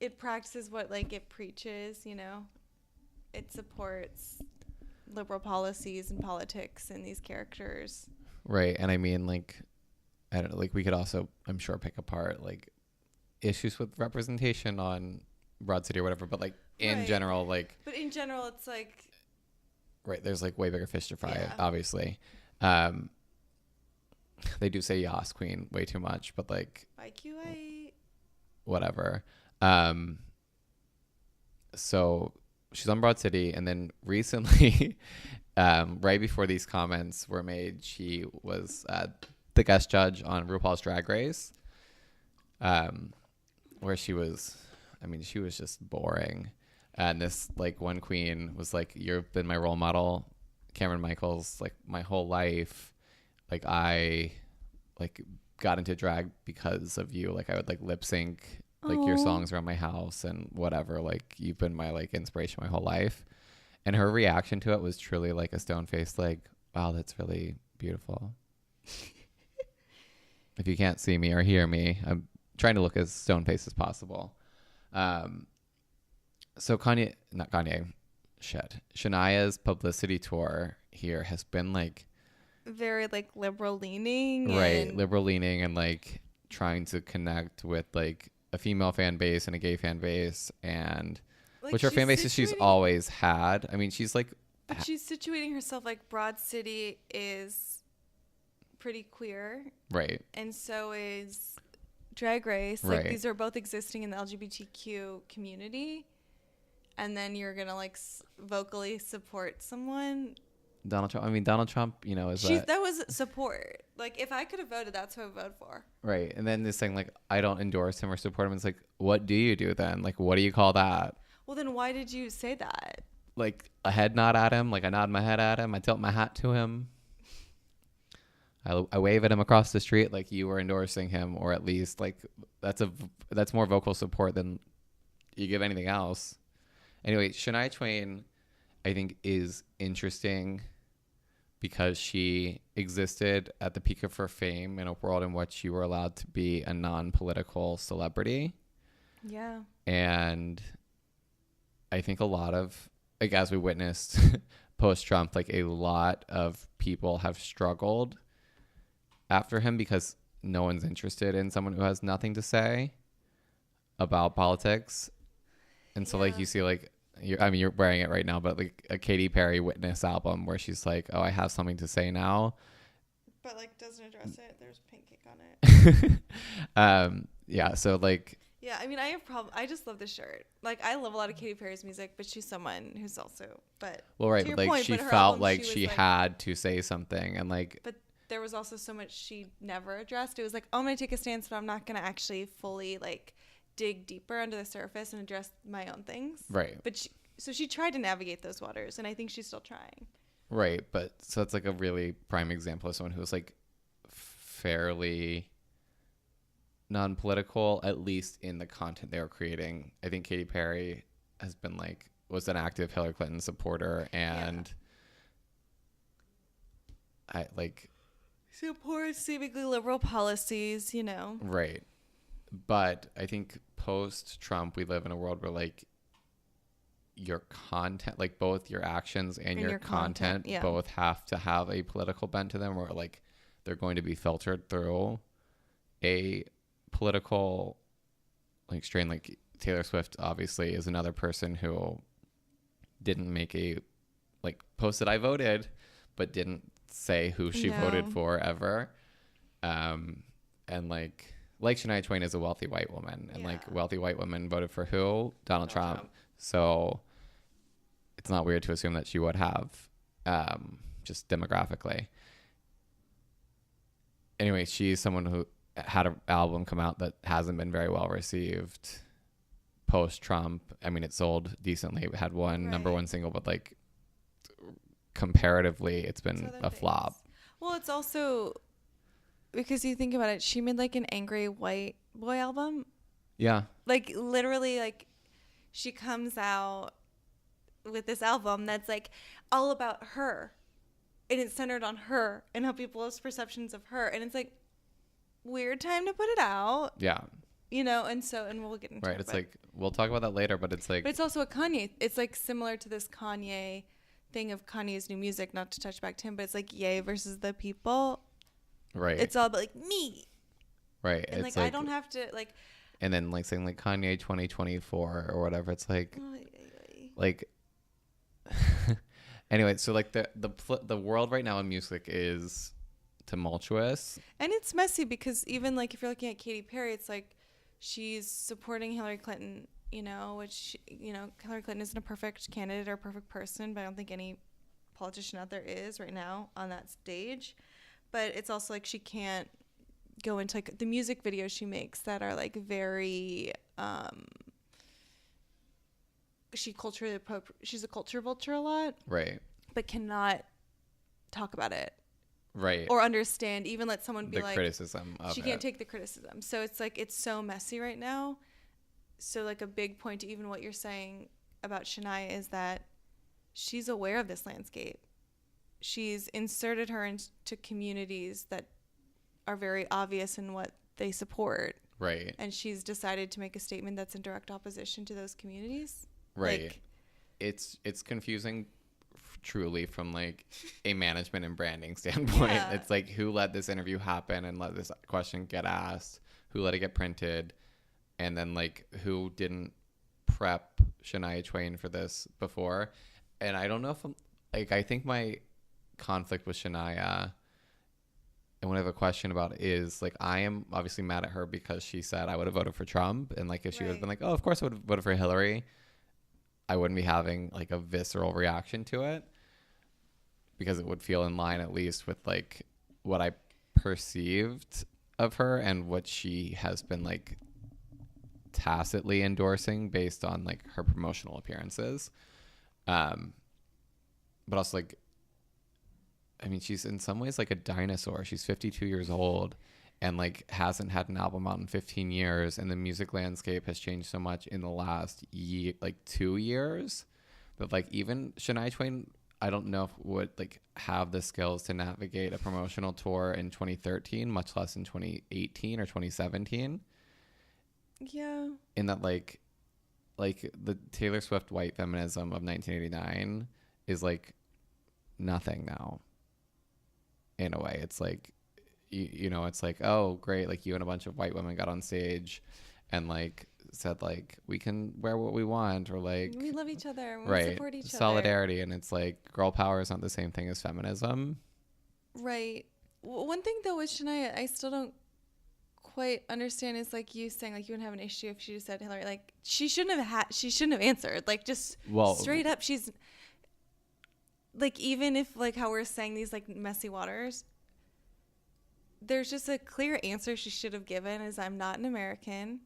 It practices what like it preaches, you know. It supports liberal policies and politics and these characters. Right. And I mean, like, I don't know, like we could also, I'm sure, pick apart like issues with representation on Broad City or whatever, but like in general, like. But in general, it's like. Right. There's like way bigger fish to fry, obviously. They do say Yas Queen way too much, but like. IQA. Whatever. So she's on Broad City, and then recently, right before these comments were made, she was the guest judge on RuPaul's Drag Race, where she was just boring. And this like one queen was like, "You've been my role model, Cameron Michaels, like my whole life. Like I like got into drag because of you. Like I would like lip sync like your songs around my house and whatever. Like you've been my like inspiration my whole life." And her reaction to it was truly like a stone faced, like, "Wow, that's really beautiful." If you can't see me or hear me, I'm trying to look as stone faced as possible. So Shania's publicity tour here has been like very like liberal leaning. Right. Liberal leaning and like trying to connect with like a female fan base and a gay fan base, and like which are fan bases she's always had. I mean, she's like, but she's situating herself like Broad City is pretty queer, right? And so is Drag Race. Right. Like these are both existing in the LGBTQ community, and then you're gonna like vocally support someone. Donald Trump. I mean, Donald Trump, you know, that was support. Like, if I could have voted, that's who I would vote for. Right. And then this thing, like, I don't endorse him or support him. It's like, what do you do then? Like, what do you call that? Well, then why did you say that? Like, a head nod at him. Like, I nod my head at him. I tilt my hat to him. I wave at him across the street like you were endorsing him, or at least, like, that's more vocal support than you give anything else. Anyway, Shania Twain, I think, is interesting because she existed at the peak of her fame in a world in which you were allowed to be a non-political celebrity. Yeah. And I think a lot of, like, as we witnessed post-Trump, like, a lot of people have struggled after him because no one's interested in someone who has nothing to say about politics. And so, like, you see, like, you're wearing it right now, but like a Katy Perry Witness album where she's like, oh, I have something to say now. But like doesn't address it. There's pancake on it. Yeah. So like. Yeah. I mean, I just love the shirt. Like I love a lot of Katy Perry's music, but she's someone who's also, well, right. But like point, she felt like she had to say something and like. But there was also so much she never addressed. It was like, oh, I'm going to take a stance, but I'm not going to actually fully like dig deeper under the surface and address my own things. Right. But she tried to navigate those waters, and I think she's still trying. Right. But so it's like a really prime example of someone who was like fairly non-political, at least in the content they were creating. I think Katy Perry was an active Hillary Clinton supporter, and I like supports seemingly liberal policies, you know. Right. But I think post-Trump, we live in a world where, like, your content, like, both your actions and your content both have to have a political bent to them, where, like, they're going to be filtered through a political, like, strain. Like, Taylor Swift, obviously, is another person who didn't make posted I voted, but didn't say who she voted for ever. And, like Shania Twain is a wealthy white woman, and like wealthy white women voted for who? Donald Trump. So it's not weird to assume that she would have, just demographically. Anyway, she's someone who had an album come out that hasn't been very well received post-Trump. I mean, it sold decently. It had one number one single, but like comparatively, it's been a flop. Well, it's also because you think about it, she made like an angry white boy album. Yeah. Like literally, like she comes out with this album that's like all about her, and it's centered on her and how people have perceptions of her, and it's like weird time to put it out. Yeah. You know, and we'll get into it. Right. It's like we'll talk about that later, but it's like. But it's also a Kanye. It's like similar to this Kanye thing of Kanye's new music. Not to touch back to him, but it's like Ye versus the people. Right. It's all about like me. Right. And it's like I don't have to like. And then like saying like Kanye 2024 or whatever. It's like. Like. Anyway, so like the world right now in music is tumultuous. And it's messy because even like if you're looking at Katy Perry, it's like she's supporting Hillary Clinton, you know, which, you know, Hillary Clinton isn't a perfect candidate or a perfect person, but I don't think any politician out there is right now on that stage. But it's also like she can't go into like the music videos she makes that are like very she's a culture vulture a lot, right? But cannot talk about it, right? Or understand, even let someone be the like criticism of she can't take the criticism. So it's like it's so messy right now. So like a big point to even what you're saying about Shania is that she's aware of this landscape. She's inserted her into communities that are very obvious in what they support. Right. And she's decided to make a statement that's in direct opposition to those communities. Right. Like, It's confusing truly from like a management and branding standpoint. Yeah. It's like, who let this interview happen and let this question get asked? Who let it get printed? And then like, who didn't prep Shania Twain for this before? And I don't know if I'm like, I think my conflict with Shania and what I have a question about is like, I am obviously mad at her because she said I would have voted for Trump, and like if she would have been like, oh, of course I would have voted for Hillary, I wouldn't be having like a visceral reaction to it, because it would feel in line at least with like what I perceived of her and what she has been like tacitly endorsing based on like her promotional appearances. But also like, I mean, she's in some ways like a dinosaur. She's 52 years old and like hasn't had an album out in 15 years. And the music landscape has changed so much in the last year, like 2 years, that like even Shania Twain, I don't know if would like have the skills to navigate a promotional tour in 2013, much less in 2018 or 2017. Yeah. In that like the Taylor Swift white feminism of 1989 is like nothing now. In a way, it's like, you know, it's like, oh, great. Like you and a bunch of white women got on stage and like said like, we can wear what we want, or like, We love each other. We right, support each solidarity. And it's like, girl power is not the same thing as feminism. Right. One thing though with Shania, I still don't quite understand is like you saying like you wouldn't have an issue if she just said Hillary. Like she shouldn't have answered. Like just straight up, she's like, even if like how we're saying these like messy waters, there's just a clear answer she should have given is, I'm not an American.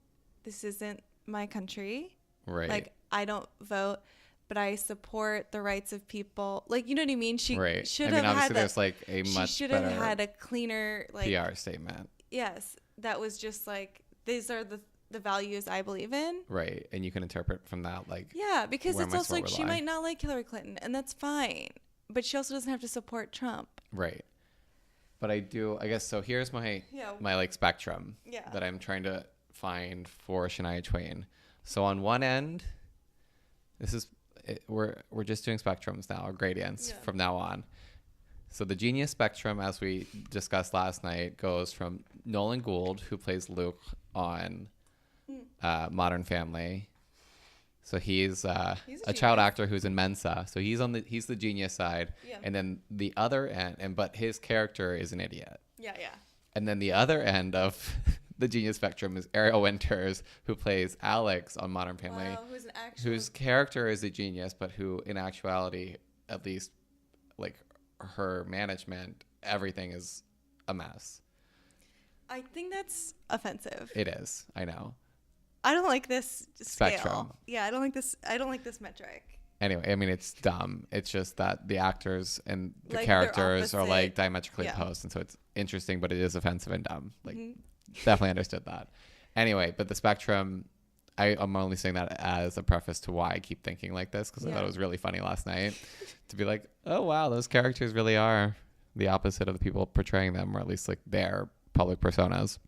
This isn't my country. Right. Like I don't vote, but I support the rights of people. Like, you know what I mean? She should have obviously had there's like a much she should better have had a cleaner like PR statement. Yes, that was just like, these are the values I believe in. Right. And you can interpret from that like, yeah, because where it's my also like sword she would lie. might not like Hillary Clinton, and that's fine. But she also doesn't have to support Trump. Right. But I do, I guess, so here's my like spectrum that I'm trying to find for Shania Twain. So on one end, this is, we're just doing spectrums now, or gradients from now on. So the genius spectrum, as we discussed last night, goes from Nolan Gould, who plays Luke on Modern Family. So he's a child actor who's in Mensa. So he's the genius side. Yeah. And then the other end, but his character is an idiot. Yeah, yeah. And then the other end of the genius spectrum is Ariel Winters, who plays Alex on Modern Family. Wow, whose character is a genius, but who in actuality, at least like her management, everything is a mess. I think that's offensive. It is. I know. I don't like this spectrum. Scale. Yeah, I don't like this metric. Anyway, I mean, it's dumb. It's just that the actors and the like characters are like diametrically opposed, and so it's interesting, but it is offensive and dumb. Like, definitely understood that. Anyway, but the spectrum, I'm only saying that as a preface to why I keep thinking like this, because I thought it was really funny last night to be like, oh wow, those characters really are the opposite of the people portraying them, or at least like their public personas.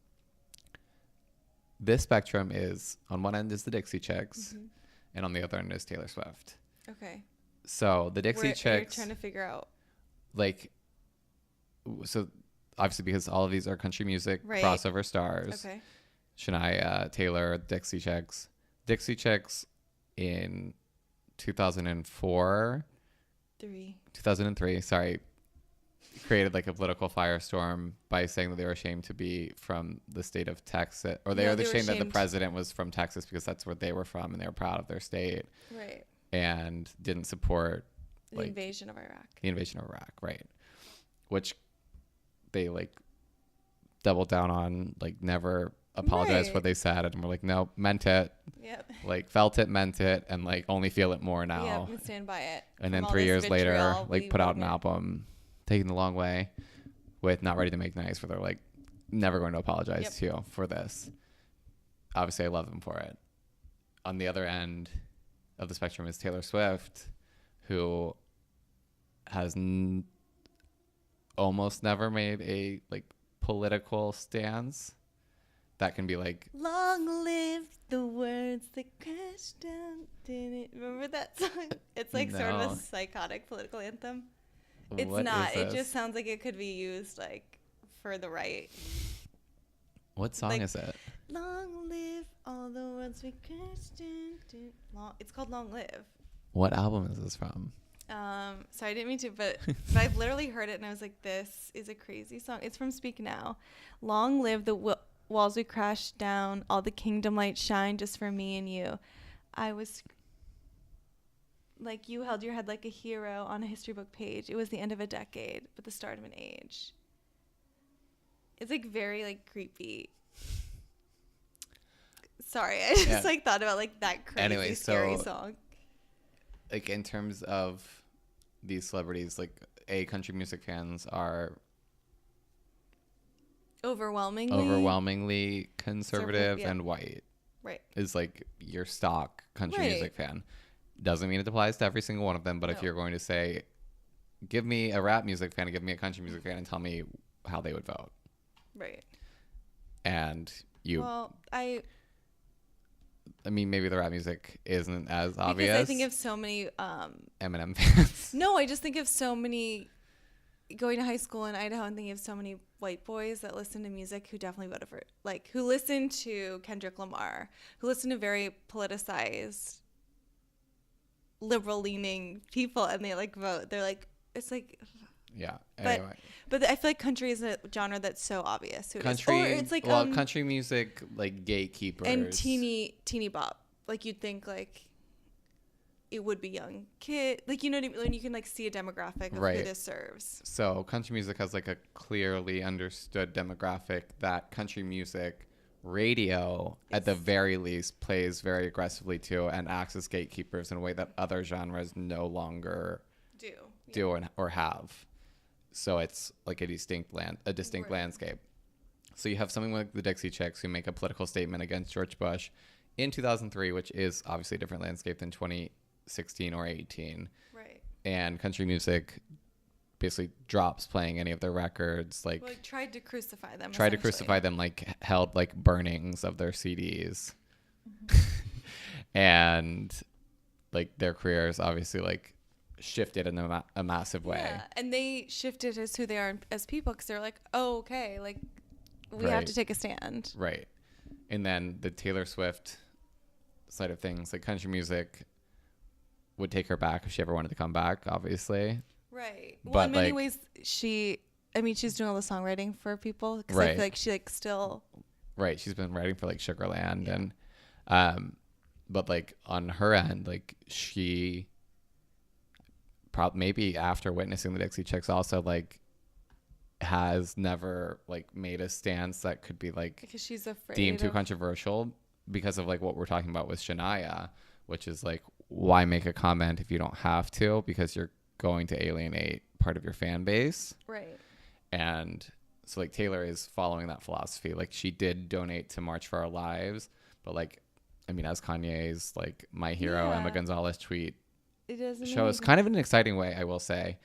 This spectrum is, on one end is the Dixie Chicks, and on the other end is Taylor Swift. Okay. So the Dixie Chicks, trying to figure out, like, so obviously because all of these are country music crossover stars. Okay. Shania, Taylor, Dixie Chicks. Dixie Chicks in 2003, sorry, created like a political firestorm by saying that they were ashamed to be from the state of Texas, or they were ashamed that the president was from Texas because that's where they were from and they were proud of their state. Right. And didn't support the invasion of Iraq. The invasion of Iraq, right. Which they like doubled down on, like never apologized for what they said, and we're like, no, meant it. Yep. Like felt it, meant it, and like only feel it more now. Yeah, and stand by it. And then 3 years later, like put out an album, Taking the Long Way, with Not Ready to Make Nice, where they're like never going to apologize to you for this. Obviously, I love them for it. On the other end of the spectrum is Taylor Swift, who has almost never made a like political stance that can be like, long live the words that crash down. Remember that song? It's like sort of a psychotic political anthem. It's what not. is It this? just sounds like it could be used like for the right. What song is it? Long live all the words we crash down. It's called Long Live. What album is this from? So I didn't mean to, but I've literally heard it and I was like, this is a crazy song. It's from Speak Now. Long live the walls we crashed down, all the kingdom lights shine just for me and you. I was like, you held your head like a hero on a history book page. It was the end of a decade, but the start of an age. It's like very like creepy. Sorry, I just like thought about like that crazy scary song. Like in terms of these celebrities, like country music fans are overwhelmingly conservative and white. Right. Is like your stock country music fan. Doesn't mean it applies to every single one of them, but if you're going to say, give me a rap music fan and give me a country music fan and tell me how they would vote. Right. And I mean, maybe the rap music isn't as obvious. Because I think of so many Eminem fans. No, I just think of so many going to high school in Idaho and thinking of so many white boys that listen to music who definitely voted for it. Like who listen to Kendrick Lamar, who listen to very politicized, liberal leaning people, and they like vote. They're like, it's like, yeah. Anyway. But I feel like country is a genre that's so obvious. Country, or it's like country music, like gatekeepers and teeny bop. Like you'd think like it would be young kid, like you know what I mean? When you can like see a demographic of who this serves. So country music has like a clearly understood demographic that country music radio at the very least plays very aggressively to and acts as gatekeepers in a way that other genres no longer do or have. So it's like a distinct landscape. So you have something like the Dixie Chicks who make a political statement against George Bush in 2003, which is obviously a different landscape than 2016 or 18. Right. And country music basically drops playing any of their records. Like tried to crucify them. Like held like burnings of their CDs. Mm-hmm. And like their careers obviously like shifted in a massive way. Yeah, and they shifted as who they are as people because they're like, oh, okay, like we have to take a stand. Right. And then the Taylor Swift side of things, like country music would take her back if she ever wanted to come back, obviously. Right. Well, in many ways, she's doing all the songwriting for people because I feel like she like still. Right. She's been writing for like Sugarland and, but like on her end, like she. Maybe after witnessing the Dixie Chicks also like has never like made a stance that could be like because she's afraid deemed too controversial because of like what we're talking about with Shania, which is like why make a comment if you don't have to because you're going to alienate part of your fan base. Right. And so like Taylor is following that philosophy. Like she did donate to March for Our Lives, but like I mean as Kanye's like my hero Emma Gonzalez tweet shows kind of in an exciting way, I will say,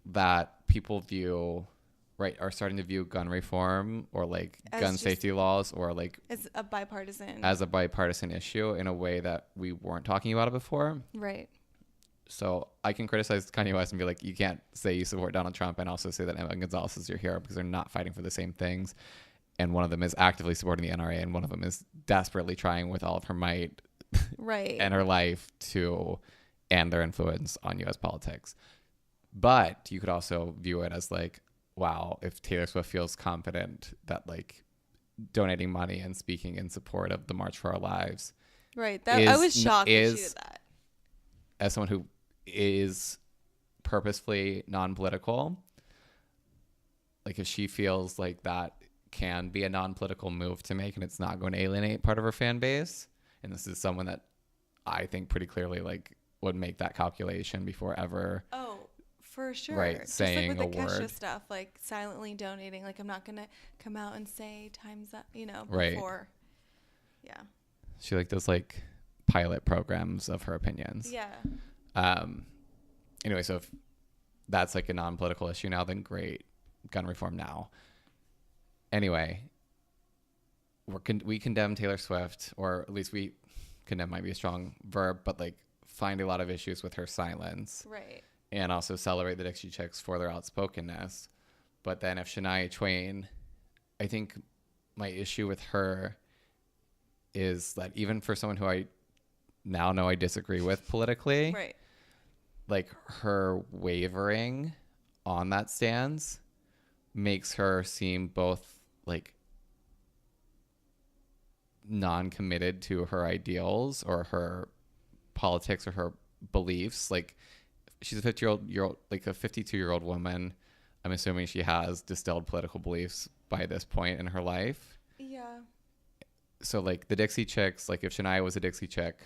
that people are starting to view gun reform or like gun safety laws or like as a bipartisan issue in a way that we weren't talking about it before. Right. So I can criticize Kanye West and be like, you can't say you support Donald Trump and also say that Emma Gonzalez is your hero because they're not fighting for the same things. And one of them is actively supporting the NRA and one of them is desperately trying with all of her might and her life to and their influence on U.S. politics. But you could also view it as like, wow, if Taylor Swift feels confident that like donating money and speaking in support of the March for Our Lives. Right. I was shocked that she did that. As someone who is purposefully non-political, like if she feels like that can be a non-political move to make and it's not going to alienate part of her fan base, and this is someone that I think pretty clearly like would make that calculation before ever. Oh, for sure. Right, just saying like with the Kesha stuff, like silently donating. Like I'm not gonna come out and say times up, before. Right. Yeah. She like does like pilot programs of her opinions. Yeah. Anyway, so if that's like a non-political issue now, then great, gun reform now. Anyway, we condemn Taylor Swift, or at least we condemn might be a strong verb, but like find a lot of issues with her silence. Right. And also celebrate the Dixie Chicks for their outspokenness. But then if Shania Twain, I think my issue with her is that even for someone who I now know I disagree with politically, right, like her wavering on that stance makes her seem both like non-committed to her ideals or her politics or her beliefs. Like she's a 50-year-old, like a 52-year-old woman. I'm assuming she has distilled political beliefs by this point in her life. Yeah. So like the Dixie Chicks, like if Shania was a Dixie chick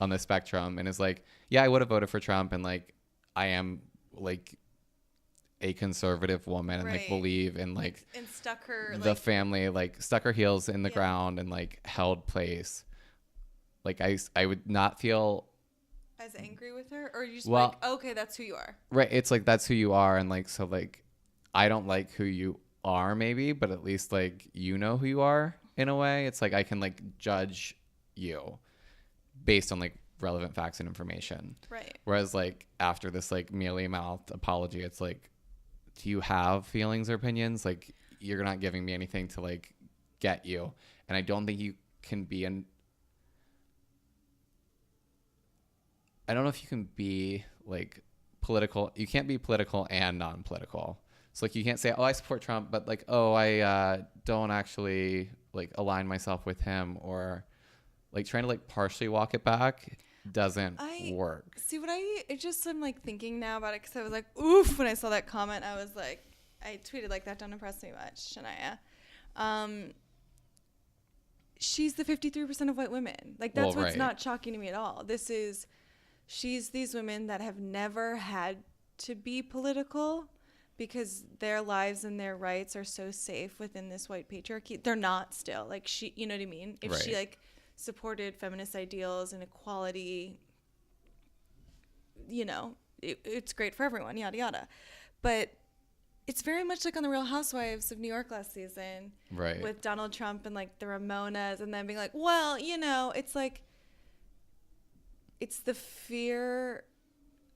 on the spectrum and is like, yeah, I would have voted for Trump, and like I am like a conservative woman and right, like believe in like and stuck her the family, like stuck her heels in the ground and like held place. Like I would not feel as angry with her, or you just well, like, okay, that's who you are. Right. It's like, that's who you are. And like, so like, I don't like who you are maybe, but at least like, you know who you are in a way. It's like, I can like judge you based on like relevant facts and information. Right. Whereas like after this like mealy mouthed apology, it's like, do you have feelings or opinions? Like you're not giving me anything to like get you. And I don't think you can be I don't know if you can be like political. You can't be political and non-political. So like you can't say, oh, I support Trump, but like, oh, I don't actually like align myself with him, or like trying to like partially walk it back doesn't work. See what I'm like thinking now about it, because I was like, oof, when I saw that comment, I was like, I tweeted like, that don't impress me much, Shania. She's the 53% of white women. Like that's what's not shocking to me at all. She's these women that have never had to be political because their lives and their rights are so safe within this white patriarchy. They're not still. Like she, you know what I mean? If she like supported feminist ideals and equality, you know, it's great for everyone, yada, yada. But it's very much like on the Real Housewives of New York last season. Right. With Donald Trump and like the Ramonas, and then being like, well, you know, it's like, it's the fear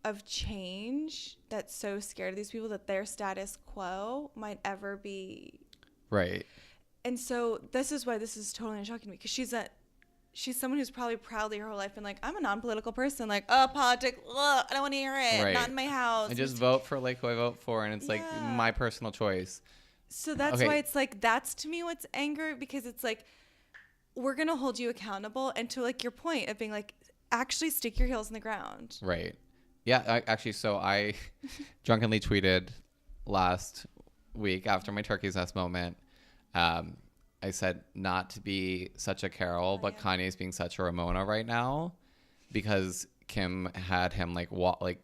of change that's so scared of these people that their status quo might ever be. Right. And so this is why this is totally shocking to me, because she's someone who's probably proudly her whole life been like, I'm a non-political person. Like, oh, politics, ugh, I don't want to hear it. Right. Not in my house. I just vote for like who I vote for, and it's like my personal choice. So that's why it's like, that's to me what's anger, because it's like, we're going to hold you accountable. And to like your point of being like, actually stick your heels in the ground. Right. Yeah, so I drunkenly tweeted last week after my turkey's nest moment. I said not to be such a Carol, but Kanye's being such a Ramona right now, because Kim had him like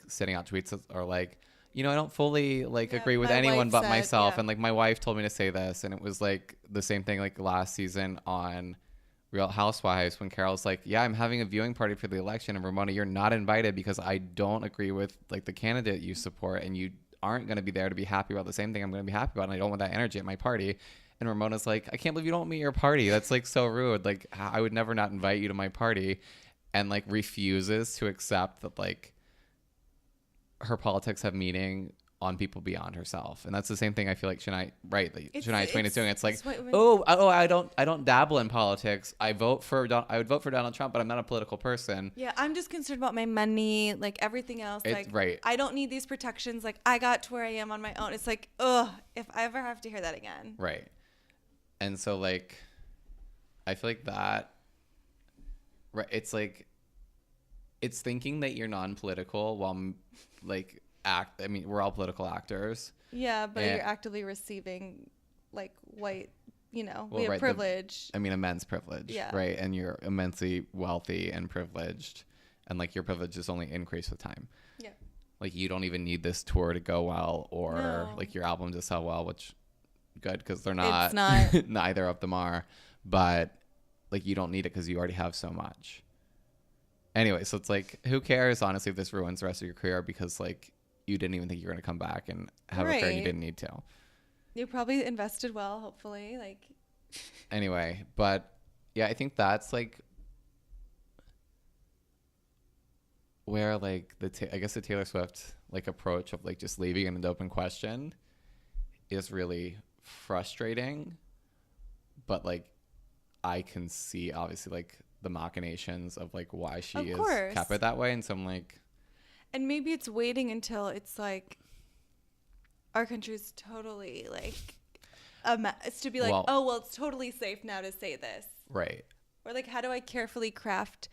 sending out tweets or like, you know, I don't fully like agree with anyone but myself. And like my wife told me to say this, and it was like the same thing like last season on Real Housewives when Carol's like, yeah, I'm having a viewing party for the election, and Ramona, you're not invited because I don't agree with like the candidate you support, and you aren't going to be there to be happy about the same thing I'm going to be happy about, and I don't want that energy at my party. And Ramona's like, I can't believe you don't want me at your party. That's like so rude. Like I would never not invite you to my party, and like refuses to accept that like her politics have meaning on people beyond herself. And that's the same thing I feel like Shania Twain is doing. It's like, I don't dabble in politics. I would vote for Donald Trump, but I'm not a political person. Yeah, I'm just concerned about my money, like everything else. I don't need these protections. Like I got to where I am on my own. It's like, if I ever have to hear that again. Right. And so like, I feel like that, right. It's like, it's thinking that you're non-political while like, we're all political actors. Yeah, but you're actively receiving like white, you know, we have privilege. Immense privilege. Yeah. Right. And you're immensely wealthy and privileged, and like your privilege is only increased with time. Yeah. Like you don't even need this tour to go well, or like your album to sell well, which good, because they're not. It's not. Neither of them are. But like you don't need it because you already have so much. Anyway, so it's like, who cares honestly if this ruins the rest of your career, because like you didn't even think you were going to come back and have a career, and you didn't need to. You probably invested well, hopefully. Like, Anyway, but yeah, I think that's like where like I guess the Taylor Swift like approach of like just leaving an open question is really frustrating, but like I can see obviously like the machinations of like why she is kept it that way, and so I'm like, and maybe it's waiting until it's like our country's totally like it's to be like, oh well, it's totally safe now to say this, right? Or like, how do I carefully craft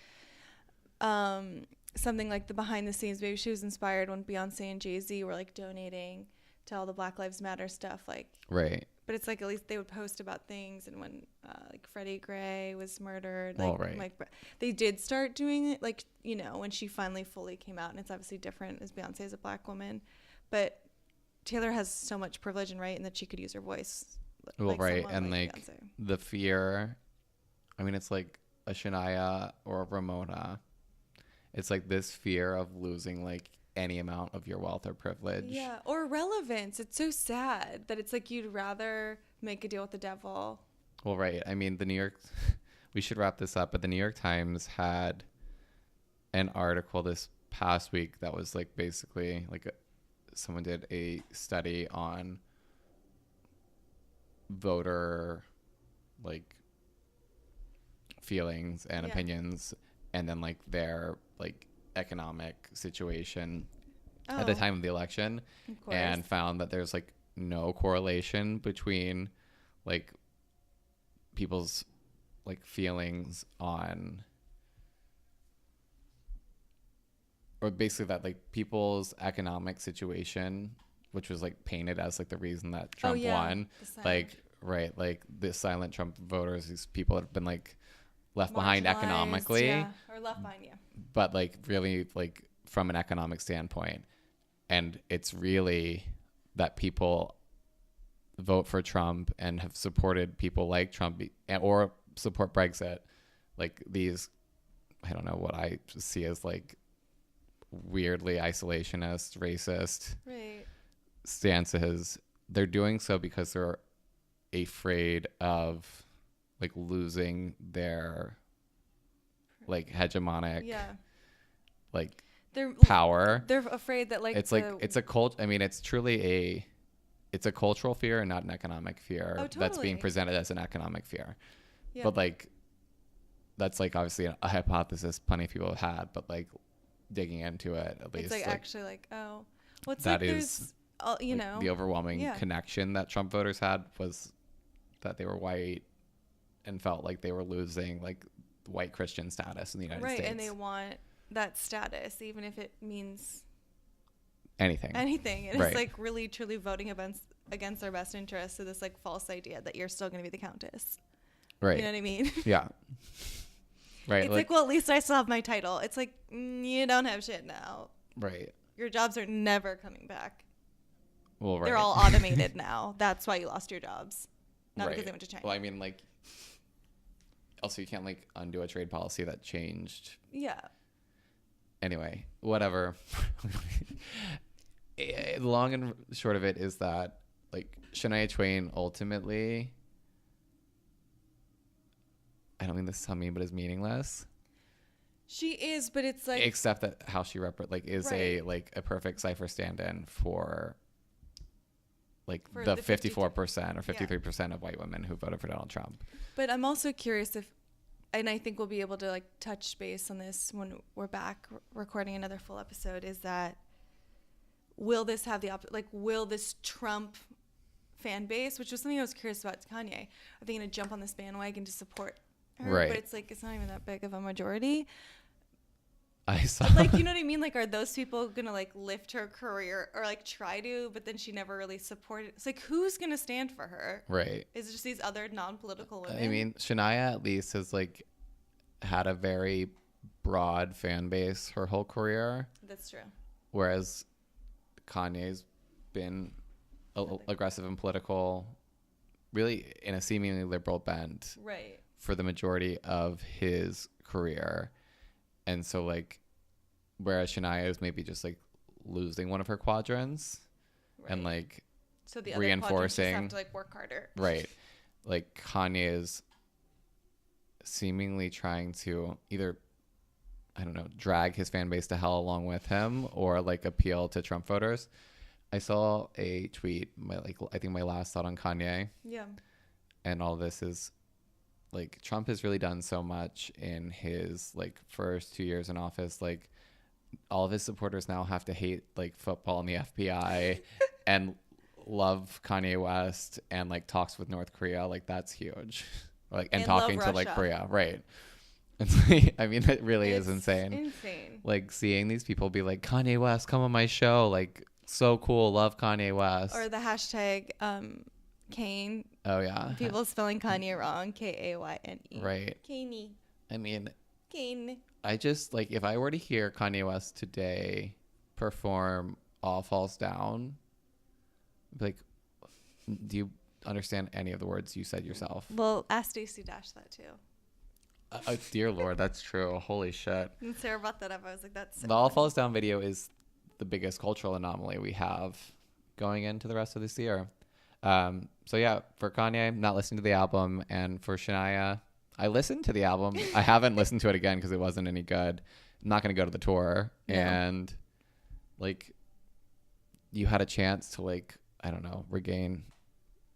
something like the behind the scenes? Maybe she was inspired when Beyonce and Jay-Z were like donating to all the Black Lives Matter stuff, like, right? But it's like at least they would post about things, and when like Freddie Gray was murdered, like, right. They did start doing it, like, you know, when she finally fully came out, and it's obviously different as Beyonce is a Black woman, but Taylor has so much privilege and right in that she could use her voice. Well, like right, and like like Beyonce. The fear. I mean, it's like a Shania or a Ramona. It's like this fear of losing like any amount of your wealth or privilege. Yeah, or relevance. It's so sad that it's like you'd rather make a deal with the devil. Well, right. I mean, we should wrap this up, but the New York Times had an article this past week that was like basically like someone did a study on voter like feelings and opinions, and then like their like economic situation at the time of the election, and found that there's like no correlation between like people's like feelings on, or basically that like people's economic situation, which was like painted as like the reason that Trump won, like right, like the silent Trump voters, these people that have been like left behind economically, or left behind, but like really like from an economic standpoint. And it's really that people vote for Trump and have supported people like Trump or support Brexit, like these, I don't know what I see as like weirdly isolationist, racist stances. They're doing so because they're afraid of like losing their like hegemonic like power. They're afraid that like it's like it's a cult. I mean, it's truly it's a cultural fear and not an economic fear that's being presented as an economic fear. But like that's like obviously a hypothesis plenty of people have had, but like digging into it, at least it's like actually like, oh, what's that like is you like know, the overwhelming connection that Trump voters had was that they were white and felt like they were losing like white Christian status in the United States. Right, and they want that status even if it means anything. And it's like really truly voting against their best interests. So this like false idea that you're still going to be the countess. Right. You know what I mean? Yeah. Right. It's like, well, at least I still have my title. It's like, you don't have shit now. Right. Your jobs are never coming back. Well, right. They're all automated now. That's why you lost your jobs. Not because they went to China. Well, I mean, like, also you can't like undo a trade policy that changed. Yeah. Anyway, whatever. Long and short of it is that like Shania Twain ultimately, I don't mean this to sound mean, but is meaningless. She is, but it's like, except that how she is a perfect cipher stand-in for like the 54% or 53% of white women who voted for Donald Trump. But I'm also curious if, and I think we'll be able to like touch base on this when we're back recording another full episode, is that will this have will this Trump fan base, which was something I was curious about to Kanye, are they going to jump on this bandwagon to support her? Right. But it's like, it's not even that big of a majority. I saw. Like, you know what I mean? Like, are those people going to like lift her career or like try to, but then she never really supported? It's like, who's going to stand for her? Right. Is it just these other non-political women? I mean, Shania at least has like had a very broad fan base her whole career. That's true. Whereas Kanye's been aggressive and political, really in a seemingly liberal bent. Right. For the majority of his career. And so like, whereas Shania is maybe just like losing one of her quadrants, and like so the reinforcing, other have to like work harder. Right. like Kanye is seemingly trying to either, I don't know, drag his fan base to hell along with him or like appeal to Trump voters. I saw a tweet, I think my last thought on Kanye. Yeah. And all this is like Trump has really done so much in his like first 2 years in office. Like all of his supporters now have to hate like football and the FBI and love Kanye West and like talks with North Korea. Like that's huge. Like and talking to like Korea, right? It's like, I mean, it really is insane. Insane. Like seeing these people be like, Kanye West, come on my show. Like so cool. Love Kanye West. Or the hashtag Kane. Oh yeah. People spelling Kanye wrong. Kayne. Right. Kanye. I mean, Kane. I just like if I were to hear Kanye West today perform All Falls Down, I'd be like, do you understand any of the words you said yourself? Well, ask Stacey Dash that too. Dear Lord, that's true. Holy shit. And Sarah brought that up. I was like, that's so the All funny. Falls Down video is the biggest cultural anomaly we have going into the rest of this year. So yeah, for Kanye, not listening to the album, and for Shania, I listened to the album. I haven't listened to it again because it wasn't any good. I'm not going to go to the tour. No. And like, you had a chance to like, I don't know, regain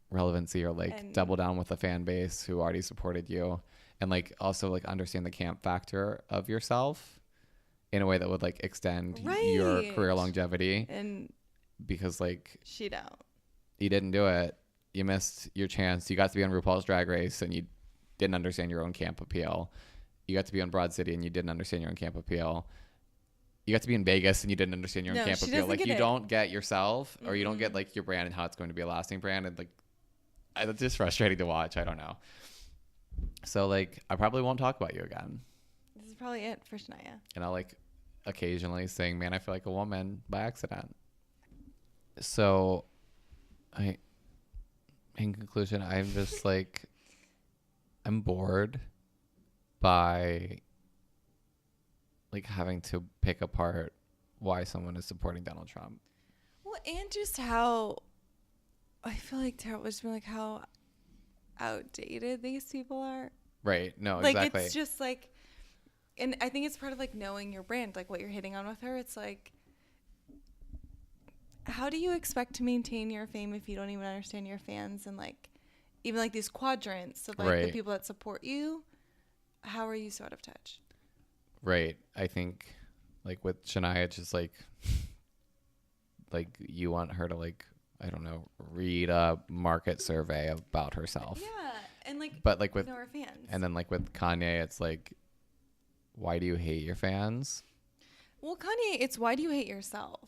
relevancy or like And double down with a fan base who already supported you, and like also like understand the camp factor of yourself in a way that would like extend your career longevity. And because like she don't. you didn't do it. You missed your chance. You got to be on RuPaul's Drag Race and you didn't understand your own camp appeal. You got to be on Broad City and you didn't understand your own camp appeal. You got to be in Vegas and you didn't understand your own camp appeal. Like you don't get yourself, or you don't get like your brand and how it's going to be a lasting brand. And like, it's just frustrating to watch. I don't know. So like, I probably won't talk about you again. This is probably it for Shania. And I'll like occasionally sing, "Man, I Feel Like a Woman" by accident. So in conclusion, I'm just like, I'm bored by like having to pick apart why someone is supporting Donald Trump. Well, and just how I feel like Tara was just like how outdated these people are. Right. No, like, exactly. It's just like, and I think it's part of like knowing your brand, like what you're hitting on with her. It's like, how do you expect to maintain your fame if you don't even understand your fans and like even like these quadrants of like the people that support you? How are you so out of touch? Right. I think like with Shania, it's just like you want her to like, I don't know, read a market survey about herself. Yeah. And like, but like with know her fans. And then like with Kanye, it's like, why do you hate your fans? Well, Kanye, it's why do you hate yourself?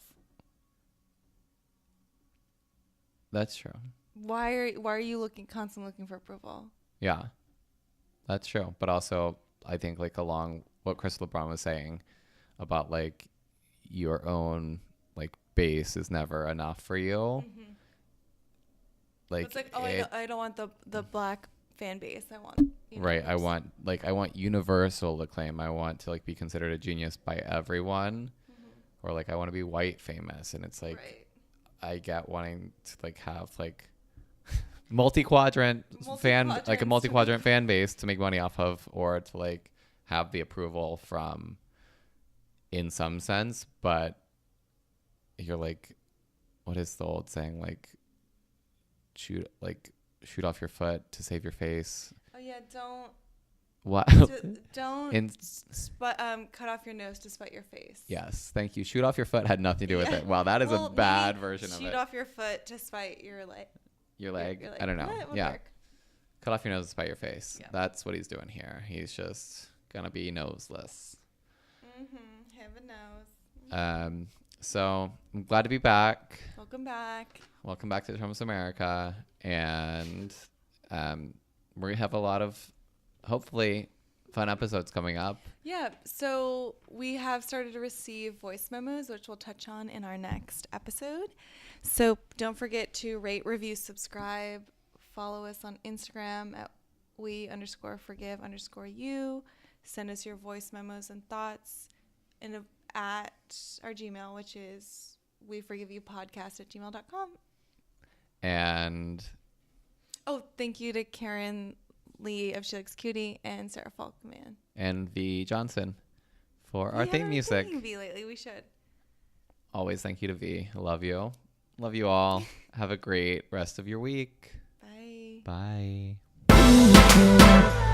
That's true. Why are you constantly looking for approval? Yeah, that's true. But also, I think like along what Chris LeBron was saying about like your own like base is never enough for you. Mm-hmm. Like it's like, oh, I don't want the black fan base. I want right. I want universal acclaim. I want to like be considered a genius by everyone, or like I want to be white famous. And it's like I get wanting to like have like multi-quadrant fan base to make money off of, or to like have the approval from in some sense. But you're like, what is the old saying? Like shoot off your foot to save your face. Oh yeah, don't. What? Don't cut off your nose to spite your face. Yes, thank you. Shoot off your foot had nothing to do with it. Wow, that is a bad version of it. Shoot off your foot to spite your leg. Your leg? I don't know. Yeah. Work. Cut off your nose to spite your face. Yeah. That's what he's doing here. He's just gonna be noseless. Heaven knows. So I'm glad to be back. Welcome back. Welcome back to Trump's America. And we're gonna have a lot of hopefully fun episodes coming up. Yeah, so we have started to receive voice memos, which we'll touch on in our next episode. So don't forget to rate, review, subscribe, follow us on Instagram at we_forgive_you. Send us your voice memos and thoughts at our Gmail, which is weforgiveyoupodcast@gmail.com. And thank you to Karen Lee of She Likes Cutie and Sarah Falkman. And V Johnson for our theme music. V lately. We should. Always thank you to V. Love you. Love you all. Have a great rest of your week. Bye. Bye.